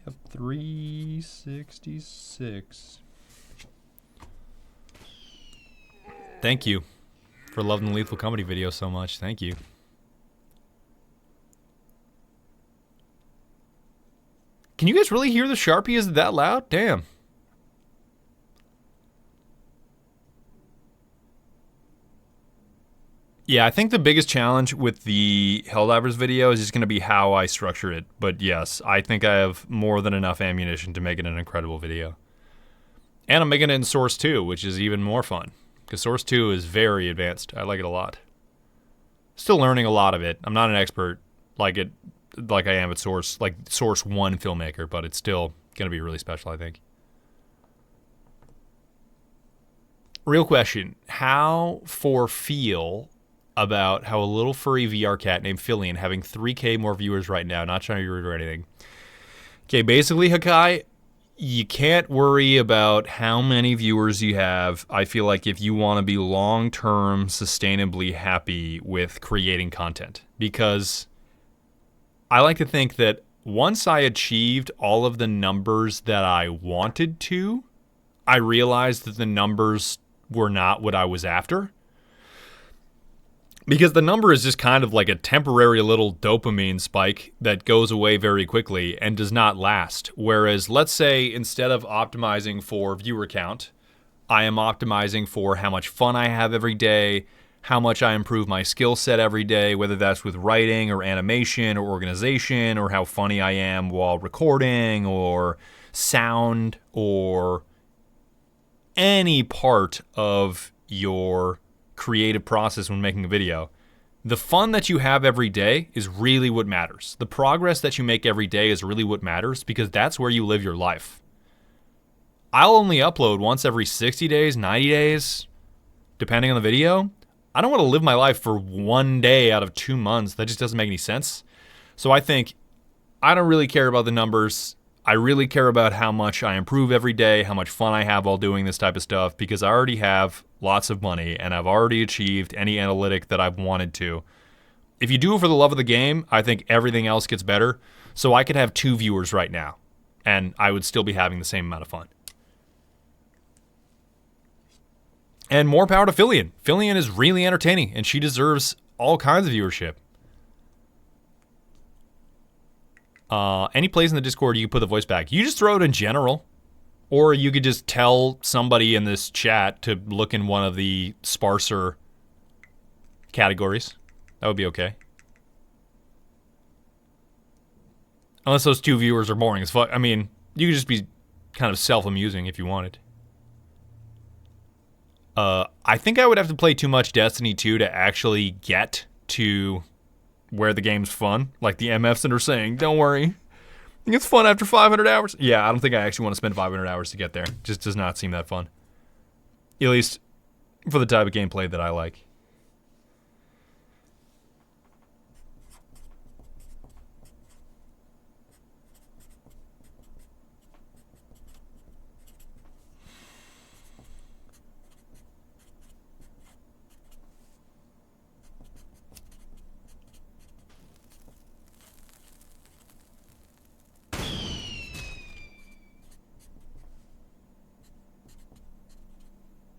Speaker 1: Yep, 366. Thank you for loving the Lethal Comedy video so much. Thank you. Can you guys really hear the Sharpie? Is it that loud? Damn. Yeah, I think the biggest challenge with the Helldivers video is just going to be how I structure it. But yes, I think I have more than enough ammunition to make it an incredible video. And I'm making it in Source 2, which is even more fun. Because Source 2 is very advanced. I like it a lot. Still learning a lot of it. I'm not an expert like I am at Source 1 filmmaker, but it's still going to be really special, I think. Real question. How for feel about how a little furry VR cat named Fillion having 3K more viewers right now, not trying to be rude or anything. Okay, basically, Hakai, you can't worry about how many viewers you have. I feel like if you want to be long-term, sustainably happy with creating content, because I like to think that once I achieved all of the numbers that I wanted to, I realized that the numbers were not what I was after. Because the number is just kind of like a temporary little dopamine spike that goes away very quickly and does not last. Whereas, let's say instead of optimizing for viewer count, I am optimizing for how much fun I have every day, how much I improve my skill set every day, whether that's with writing or animation or organization, or how funny I am while recording, or sound, or any part of your creative process when making a video. The fun that you have every day is really what matters. The progress that you make every day is really what matters, because that's where you live your life. I'll only upload once every 60 days, 90 days, depending on the video. I don't want to live my life for 1 day out of 2 months. That just doesn't make any sense. So I think I don't really care about the numbers. I really care about how much I improve every day, how much fun I have while doing this type of stuff, because I already have lots of money and I've already achieved any analytic that I've wanted to. If you do it for the love of the game, I think everything else gets better. So I could have 2 viewers right now and I would still be having the same amount of fun. And more power to Fillion. Fillion is really entertaining and she deserves all kinds of viewership. Any place in the Discord you can put the voice back. You just throw it in general. Or you could just tell somebody in this chat to look in one of the sparser categories. That would be okay. Unless those 2 viewers are boring as fuck. I mean, you could just be kind of self-amusing if you wanted. I think I would have to play too much Destiny 2 to actually get to where the game's fun. Like the MFs that are saying, don't worry, it's fun after 500 hours. Yeah, I don't think I actually want to spend 500 hours to get there. Just does not seem that fun. At least for the type of gameplay that I like.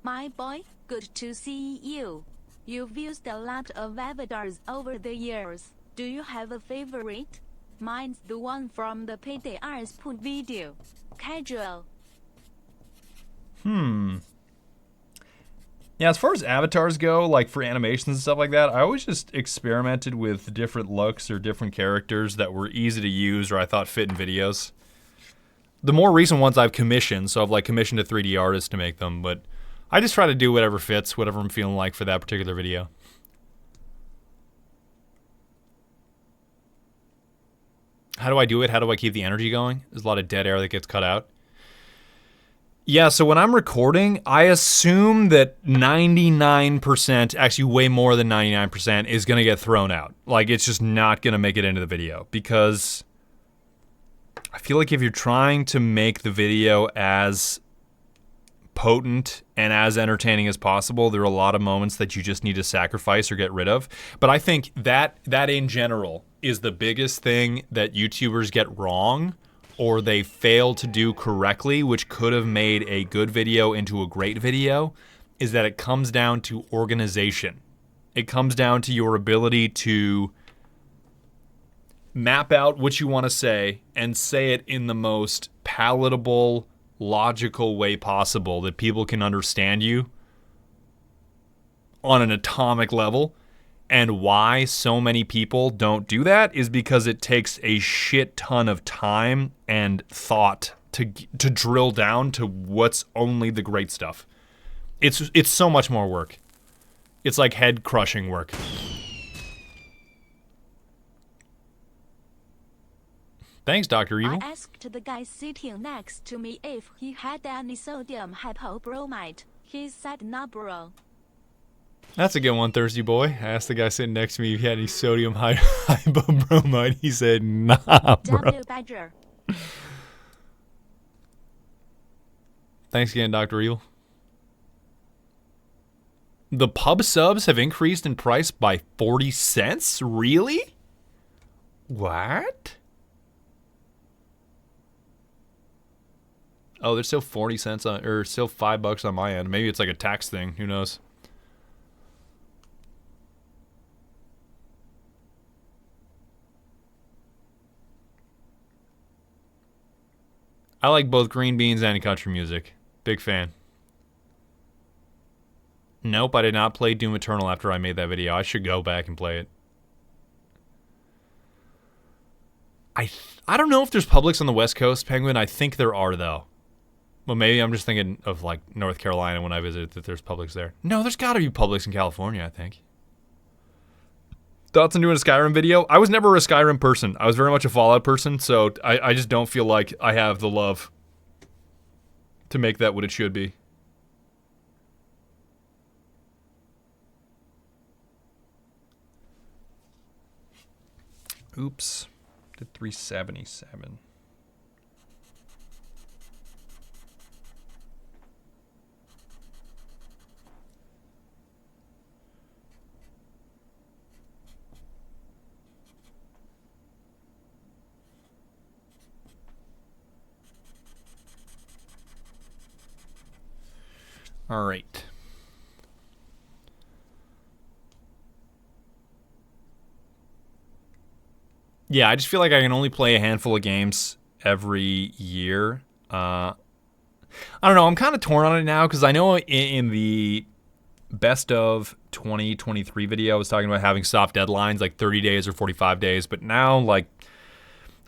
Speaker 3: My boy, good to see you. You've used a lot of avatars over the years. Do you have a favorite? Mine's the one from the PDR's put video. Casual.
Speaker 1: Yeah, as far as avatars go, like for animations and stuff like that, I always just experimented with different looks or different characters that were easy to use or I thought fit in videos. The more recent ones I've commissioned, so I've like commissioned a 3D artist to make them, but I just try to do whatever fits, whatever I'm feeling like for that particular video. How do I do it? How do I keep the energy going? There's a lot of dead air that gets cut out. Yeah, so when I'm recording, I assume that 99%, actually way more than 99%, is going to get thrown out. Like, it's just not going to make it into the video. Because I feel like if you're trying to make the video as potent and as entertaining as possible, there are a lot of moments that you just need to sacrifice or get rid of. But I think that in general is the biggest thing that YouTubers get wrong or they fail to do correctly, which could have made a good video into a great video, is that it comes down to organization. It comes down to your ability to map out what you want to say and say it in the most palatable, logical way possible that people can understand you on an atomic level. And why so many people don't do that is because it takes a shit ton of time and thought to drill down to what's only the great stuff. It's so much more work. It's like head crushing work. Thanks, Dr. Evil.
Speaker 3: I asked the guy sitting next to me if he had any sodium hypobromide. He said no, bro.
Speaker 1: That's a good one, Thirsty Boy. I asked the guy sitting next to me if he had any sodium hypobromide. He said, nah, bro.
Speaker 3: W Badger.
Speaker 1: Thanks again, Dr. Evil. The pub subs have increased in price by 40 cents? Really? What? Oh, there's still 40 cents on, or still $5 on my end. Maybe it's like a tax thing. Who knows? I like both green beans and country music. Big fan. Nope, I did not play Doom Eternal after I made that video. I should go back and play it. I don't know if there's Publix on the West Coast, Penguin. I think there are, though. Well, maybe I'm just thinking of, like, North Carolina when I visited that there's Publix there. No, there's got to be Publix in California, I think. Thoughts on doing a Skyrim video? I was never a Skyrim person. I was very much a Fallout person, so I just don't feel like I have the love to make that what it should be. Oops. Did 377. All right. Yeah, I just feel like I can only play a handful of games every year. I don't know. I'm kind of torn on it now because I know in the best of 2023 video, I was talking about having soft deadlines like 30 days or 45 days. But now, like,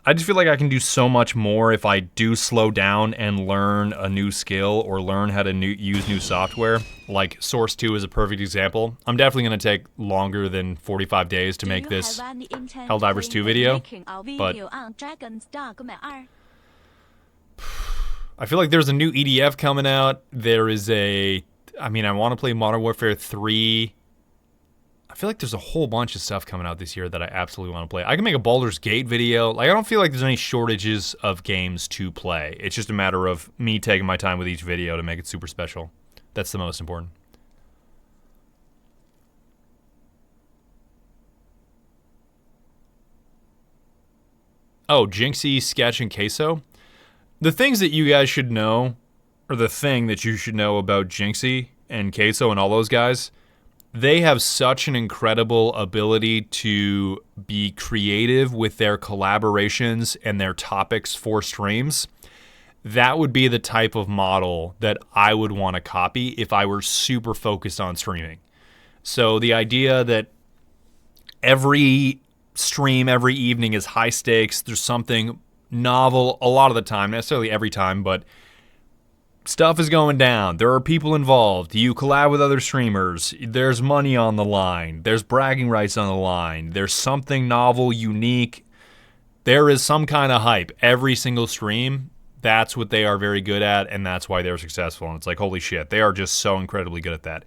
Speaker 1: I just feel like I can do so much more if I do slow down and learn a new skill or learn how to use new software. Like Source 2 is a perfect example. I'm definitely going to take longer than 45 days to make this Helldivers 2 video. But I feel like there's a new EDF coming out. There is I want to play Modern Warfare 3. I feel like there's a whole bunch of stuff coming out this year that I absolutely want to play. I can make a Baldur's Gate video. Like, I don't feel like there's any shortages of games to play. It's just a matter of me taking my time with each video to make it super special. That's the most important. Oh, Jinxie, Sketch, and Queso. The things that you guys should know, or the thing that you should know about Jinxie and Queso and all those guys, they have such an incredible ability to be creative with their collaborations and their topics for streams. That would be the type of model that I would want to copy if I were super focused on streaming. So the idea that every stream, every evening is high stakes, there's something novel a lot of the time, not necessarily every time, but stuff is going down. There are people involved. You collab with other streamers. There's money on the line. There's bragging rights on the line. There's something novel, unique. There is some kind of hype. Every single stream, that's what they are very good at, and that's why they're successful. And it's like, holy shit, they are just so incredibly good at that.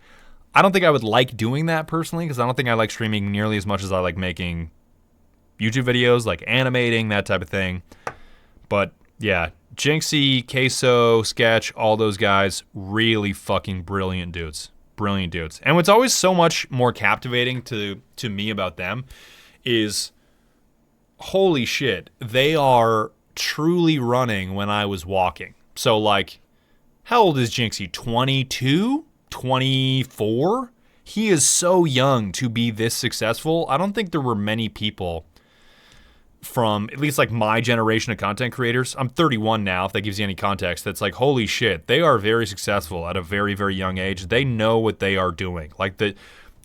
Speaker 1: I don't think I would like doing that personally, because I don't think I like streaming nearly as much as I like making YouTube videos, like animating, that type of thing. But yeah, Jinxie, Queso, Sketch, all those guys, really fucking brilliant dudes. Brilliant dudes. And what's always so much more captivating to me about them is, holy shit, they are truly running when I was walking. So, like, how old is Jinxie? 22? 24? He is so young to be this successful. I don't think there were many people from at least like my generation of content creators. I'm 31 now, if that gives you any context. That's like, holy shit, they are very successful at a very, very young age. They know what they are doing. Like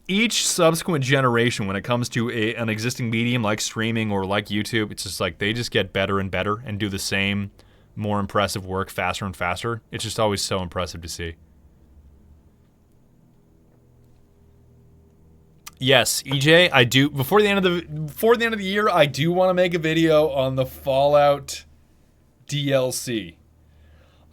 Speaker 1: each subsequent generation, when it comes to an existing medium like streaming or like YouTube, it's just like they just get better and better and do the same more impressive work faster and faster. It's just always so impressive to see. Yes, EJ, I do. Before the end of the year, I do want to make a video on the Fallout DLC.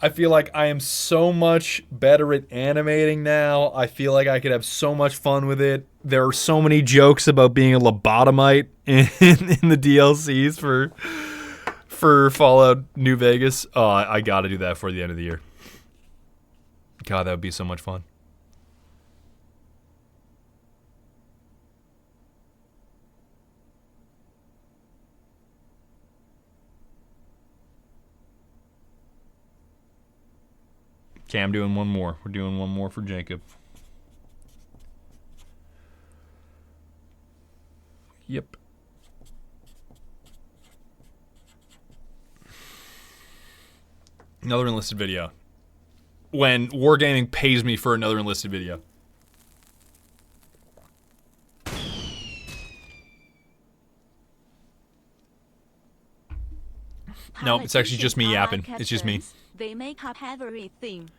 Speaker 1: I feel like I am so much better at animating now. I feel like I could have so much fun with it. There are so many jokes about being a lobotomite in the DLCs for Fallout New Vegas. I got to do that for the end of the year. God, that would be so much fun. Okay, I'm doing one more. We're doing one more for Jacob. Yep. Another enlisted video. When Wargaming pays me for another enlisted video. No, it's actually just me yapping. It's just me.
Speaker 3: They make up everything.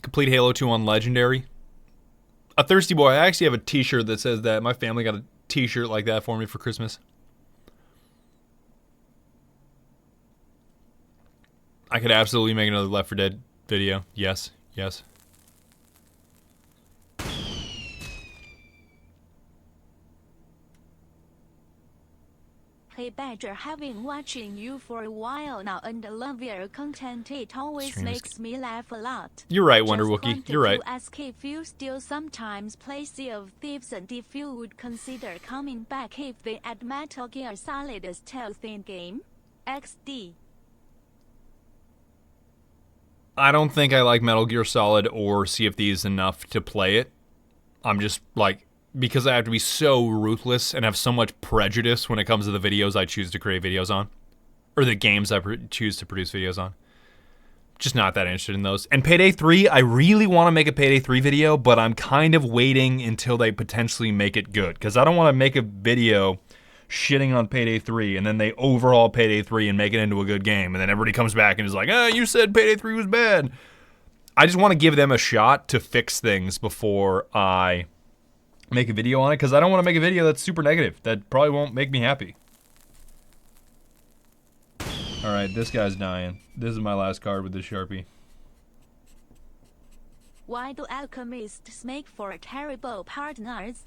Speaker 1: Complete Halo 2 on Legendary. A thirsty boy. I actually have a t-shirt that says that. My family got a t-shirt like that for me for Christmas. I could absolutely make another Left 4 Dead video. Yes, yes.
Speaker 3: Hey Badger, having watching you for a while now and love your content. It always makes me laugh a lot.
Speaker 1: You're right, Wonder
Speaker 3: Just
Speaker 1: Wookie. You're right.
Speaker 3: To ask if you still sometimes play Sea of Thieves and if you would consider coming back if they add Metal Gear Solid stealth in game. XD.
Speaker 1: I don't think I like Metal Gear Solid or Sea of Thieves enough to play it. I'm just like, because I have to be so ruthless and have so much prejudice when it comes to the videos I choose to create videos on. Or the games I choose to produce videos on. Just not that interested in those. And Payday 3, I really want to make a Payday 3 video, but I'm kind of waiting until they potentially make it good. Because I don't want to make a video shitting on Payday 3 and then they overhaul Payday 3 and make it into a good game. And then everybody comes back and is like, you said Payday 3 was bad. I just want to give them a shot to fix things before I make a video on it, because I don't want to make a video that's super negative. That probably won't make me happy. Alright, this guy's dying. This is my last card with this Sharpie.
Speaker 3: Why do alchemists make for terrible partners?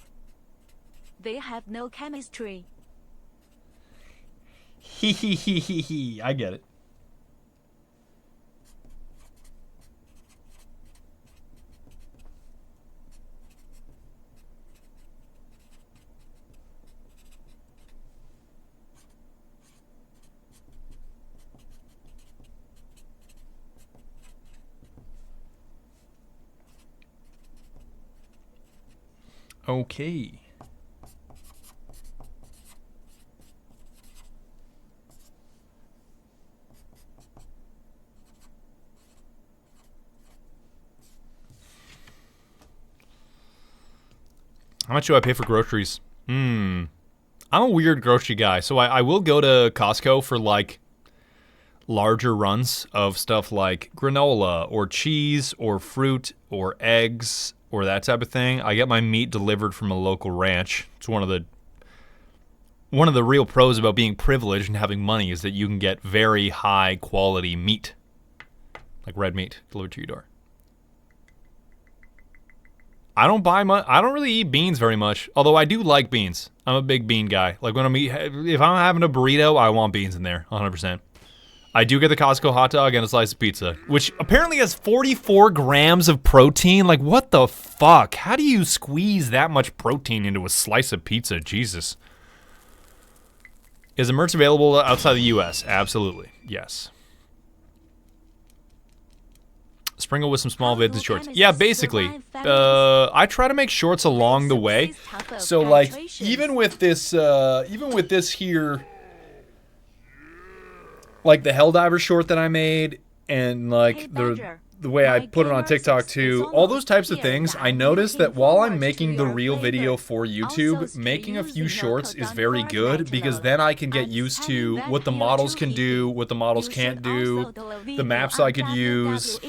Speaker 3: They have no chemistry.
Speaker 1: Hee. I get it. Okay. How much do I pay for groceries? I'm a weird grocery guy, so I will go to Costco for like larger runs of stuff like granola or cheese or fruit or eggs or that type of thing. I get my meat delivered from a local ranch. It's one of the real pros about being privileged and having money is that you can get very high quality meat, like red meat, delivered to your door. I don't buy much. I don't really eat beans very much, although I do like beans. I'm a big bean guy. Like when if I'm having a burrito, I want beans in there, 100%. I do get the Costco hot dog and a slice of pizza, which apparently has 44 grams of protein. Like, what the fuck? How do you squeeze that much protein into a slice of pizza? Jesus. Is the merch available outside the U.S.? Absolutely. Yes. Sprinkle with some small vids and shorts. Yeah, basically. I try to make shorts along the way. So, like, even with this here, like the Helldiver short that I made, and like the way I put it on TikTok too, all those types of things, I noticed that while I'm making the real video for YouTube, making a few shorts is very good, because then I can get used to what the models can do, what the models can't do, the maps I could use,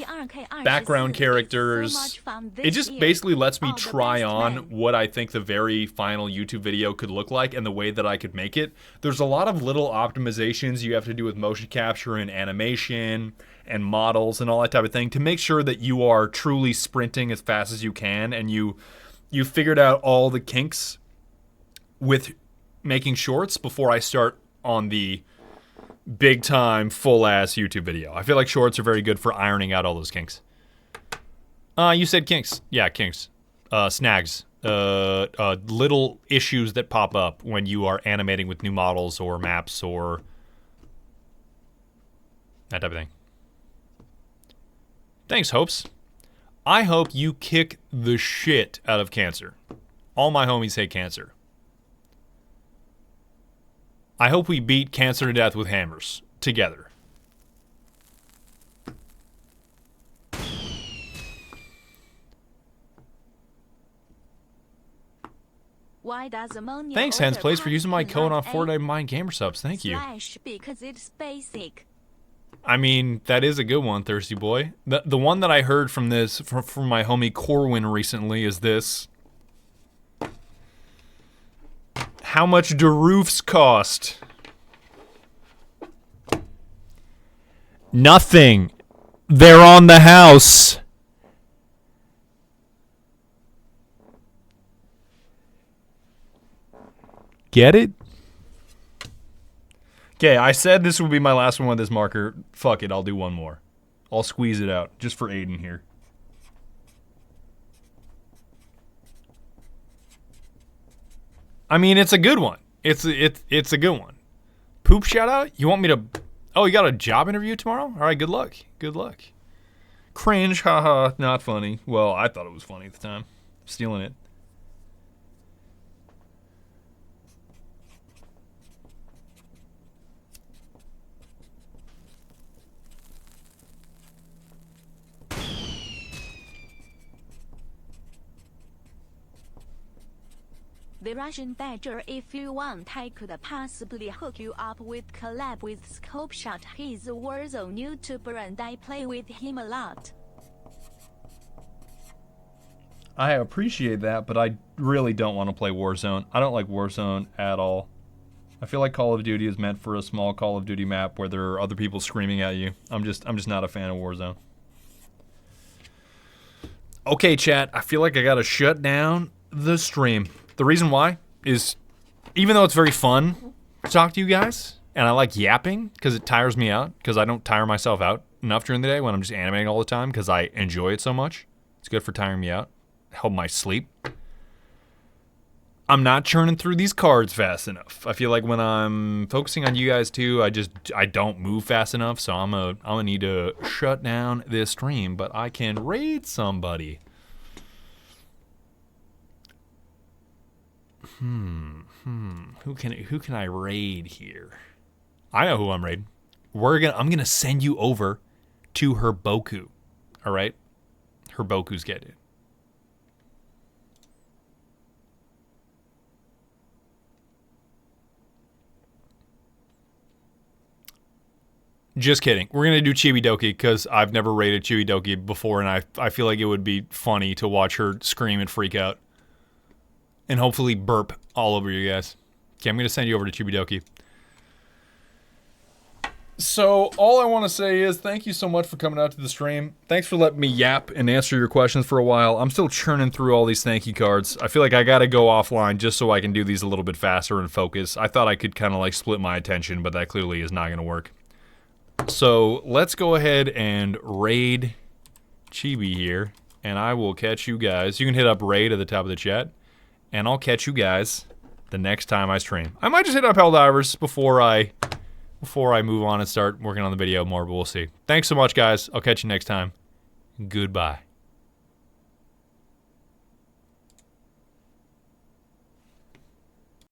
Speaker 1: background characters. It just basically lets me try on what I think the very final YouTube video could look like and the way that I could make it. There's a lot of little optimizations you have to do with motion capture and animation and models and all that type of thing to make sure that you are truly sprinting as fast as you can, and you figured out all the kinks with making shorts before I start on the big time full ass YouTube video. I feel like shorts are very good for ironing out all those kinks. You said kinks. Yeah, kinks. Snags. Little issues that pop up when you are animating with new models or maps or that type of thing. Thanks, Hopes. I hope you kick the shit out of cancer. All my homies hate cancer. I hope we beat cancer to death with hammers together.
Speaker 3: Why does ammonia
Speaker 1: Thanks, Hans Plays, for using my code on
Speaker 3: Fortnite
Speaker 1: Fortnite Mind Gamer Subs. Thank you.
Speaker 3: Because it's basic.
Speaker 1: I mean, that is a good one, Thirsty Boy. The one that I heard from this, from my homie Corwin recently is this. How much do roofs cost? Nothing. They're on the house. Get it? Okay, I said this would be my last one with this marker. Fuck it, I'll do one more. I'll squeeze it out, just for Aiden here. I mean, it's a good one. It's a good one. Poop shout out? You want me to... Oh, you got a job interview tomorrow? All right, good luck. Good luck. Cringe, haha, not funny. Well, I thought it was funny at the time. Stealing it.
Speaker 3: The Russian Badger, if you want, I could possibly hook you up with collab with Scope Shot. He's a Warzone YouTuber and I play with him a lot.
Speaker 1: I appreciate that, but I really don't want to play Warzone. I don't like Warzone at all. I feel like Call of Duty is meant for a small Call of Duty map where there are other people screaming at you. I'm just not a fan of Warzone. Okay, chat, I feel like I gotta shut down the stream. The reason why is, even though it's very fun to talk to you guys, and I like yapping because it tires me out, because I don't tire myself out enough during the day when I'm just animating all the time because I enjoy it so much. It's good for tiring me out, help my sleep. I'm not churning through these cards fast enough. I feel like when I'm focusing on you guys too, I don't move fast enough, so I'm gonna need to shut down this stream, but I can raid somebody. Who can I raid here? I know who I'm raiding. I'm gonna send you over to her Boku. All right, her Boku's get it. Just kidding. We're gonna do Chibidoki because I've never raided Chibidoki before, and I feel like it would be funny to watch her scream and freak out. And hopefully burp all over you guys. Okay, I'm going to send you over to Chibidoki. So, all I want to say is thank you so much for coming out to the stream. Thanks for letting me yap and answer your questions for a while. I'm still churning through all these thank you cards. I feel like I got to go offline just so I can do these a little bit faster and focus. I thought I could kind of like split my attention, but that clearly is not going to work. So, let's go ahead and raid Chibi here. And I will catch you guys. You can hit up raid at the top of the chat. And I'll catch you guys the next time I stream. I might just hit up Helldivers before I move on and start working on the video more, but we'll see. Thanks so much, guys. I'll catch you next time. Goodbye.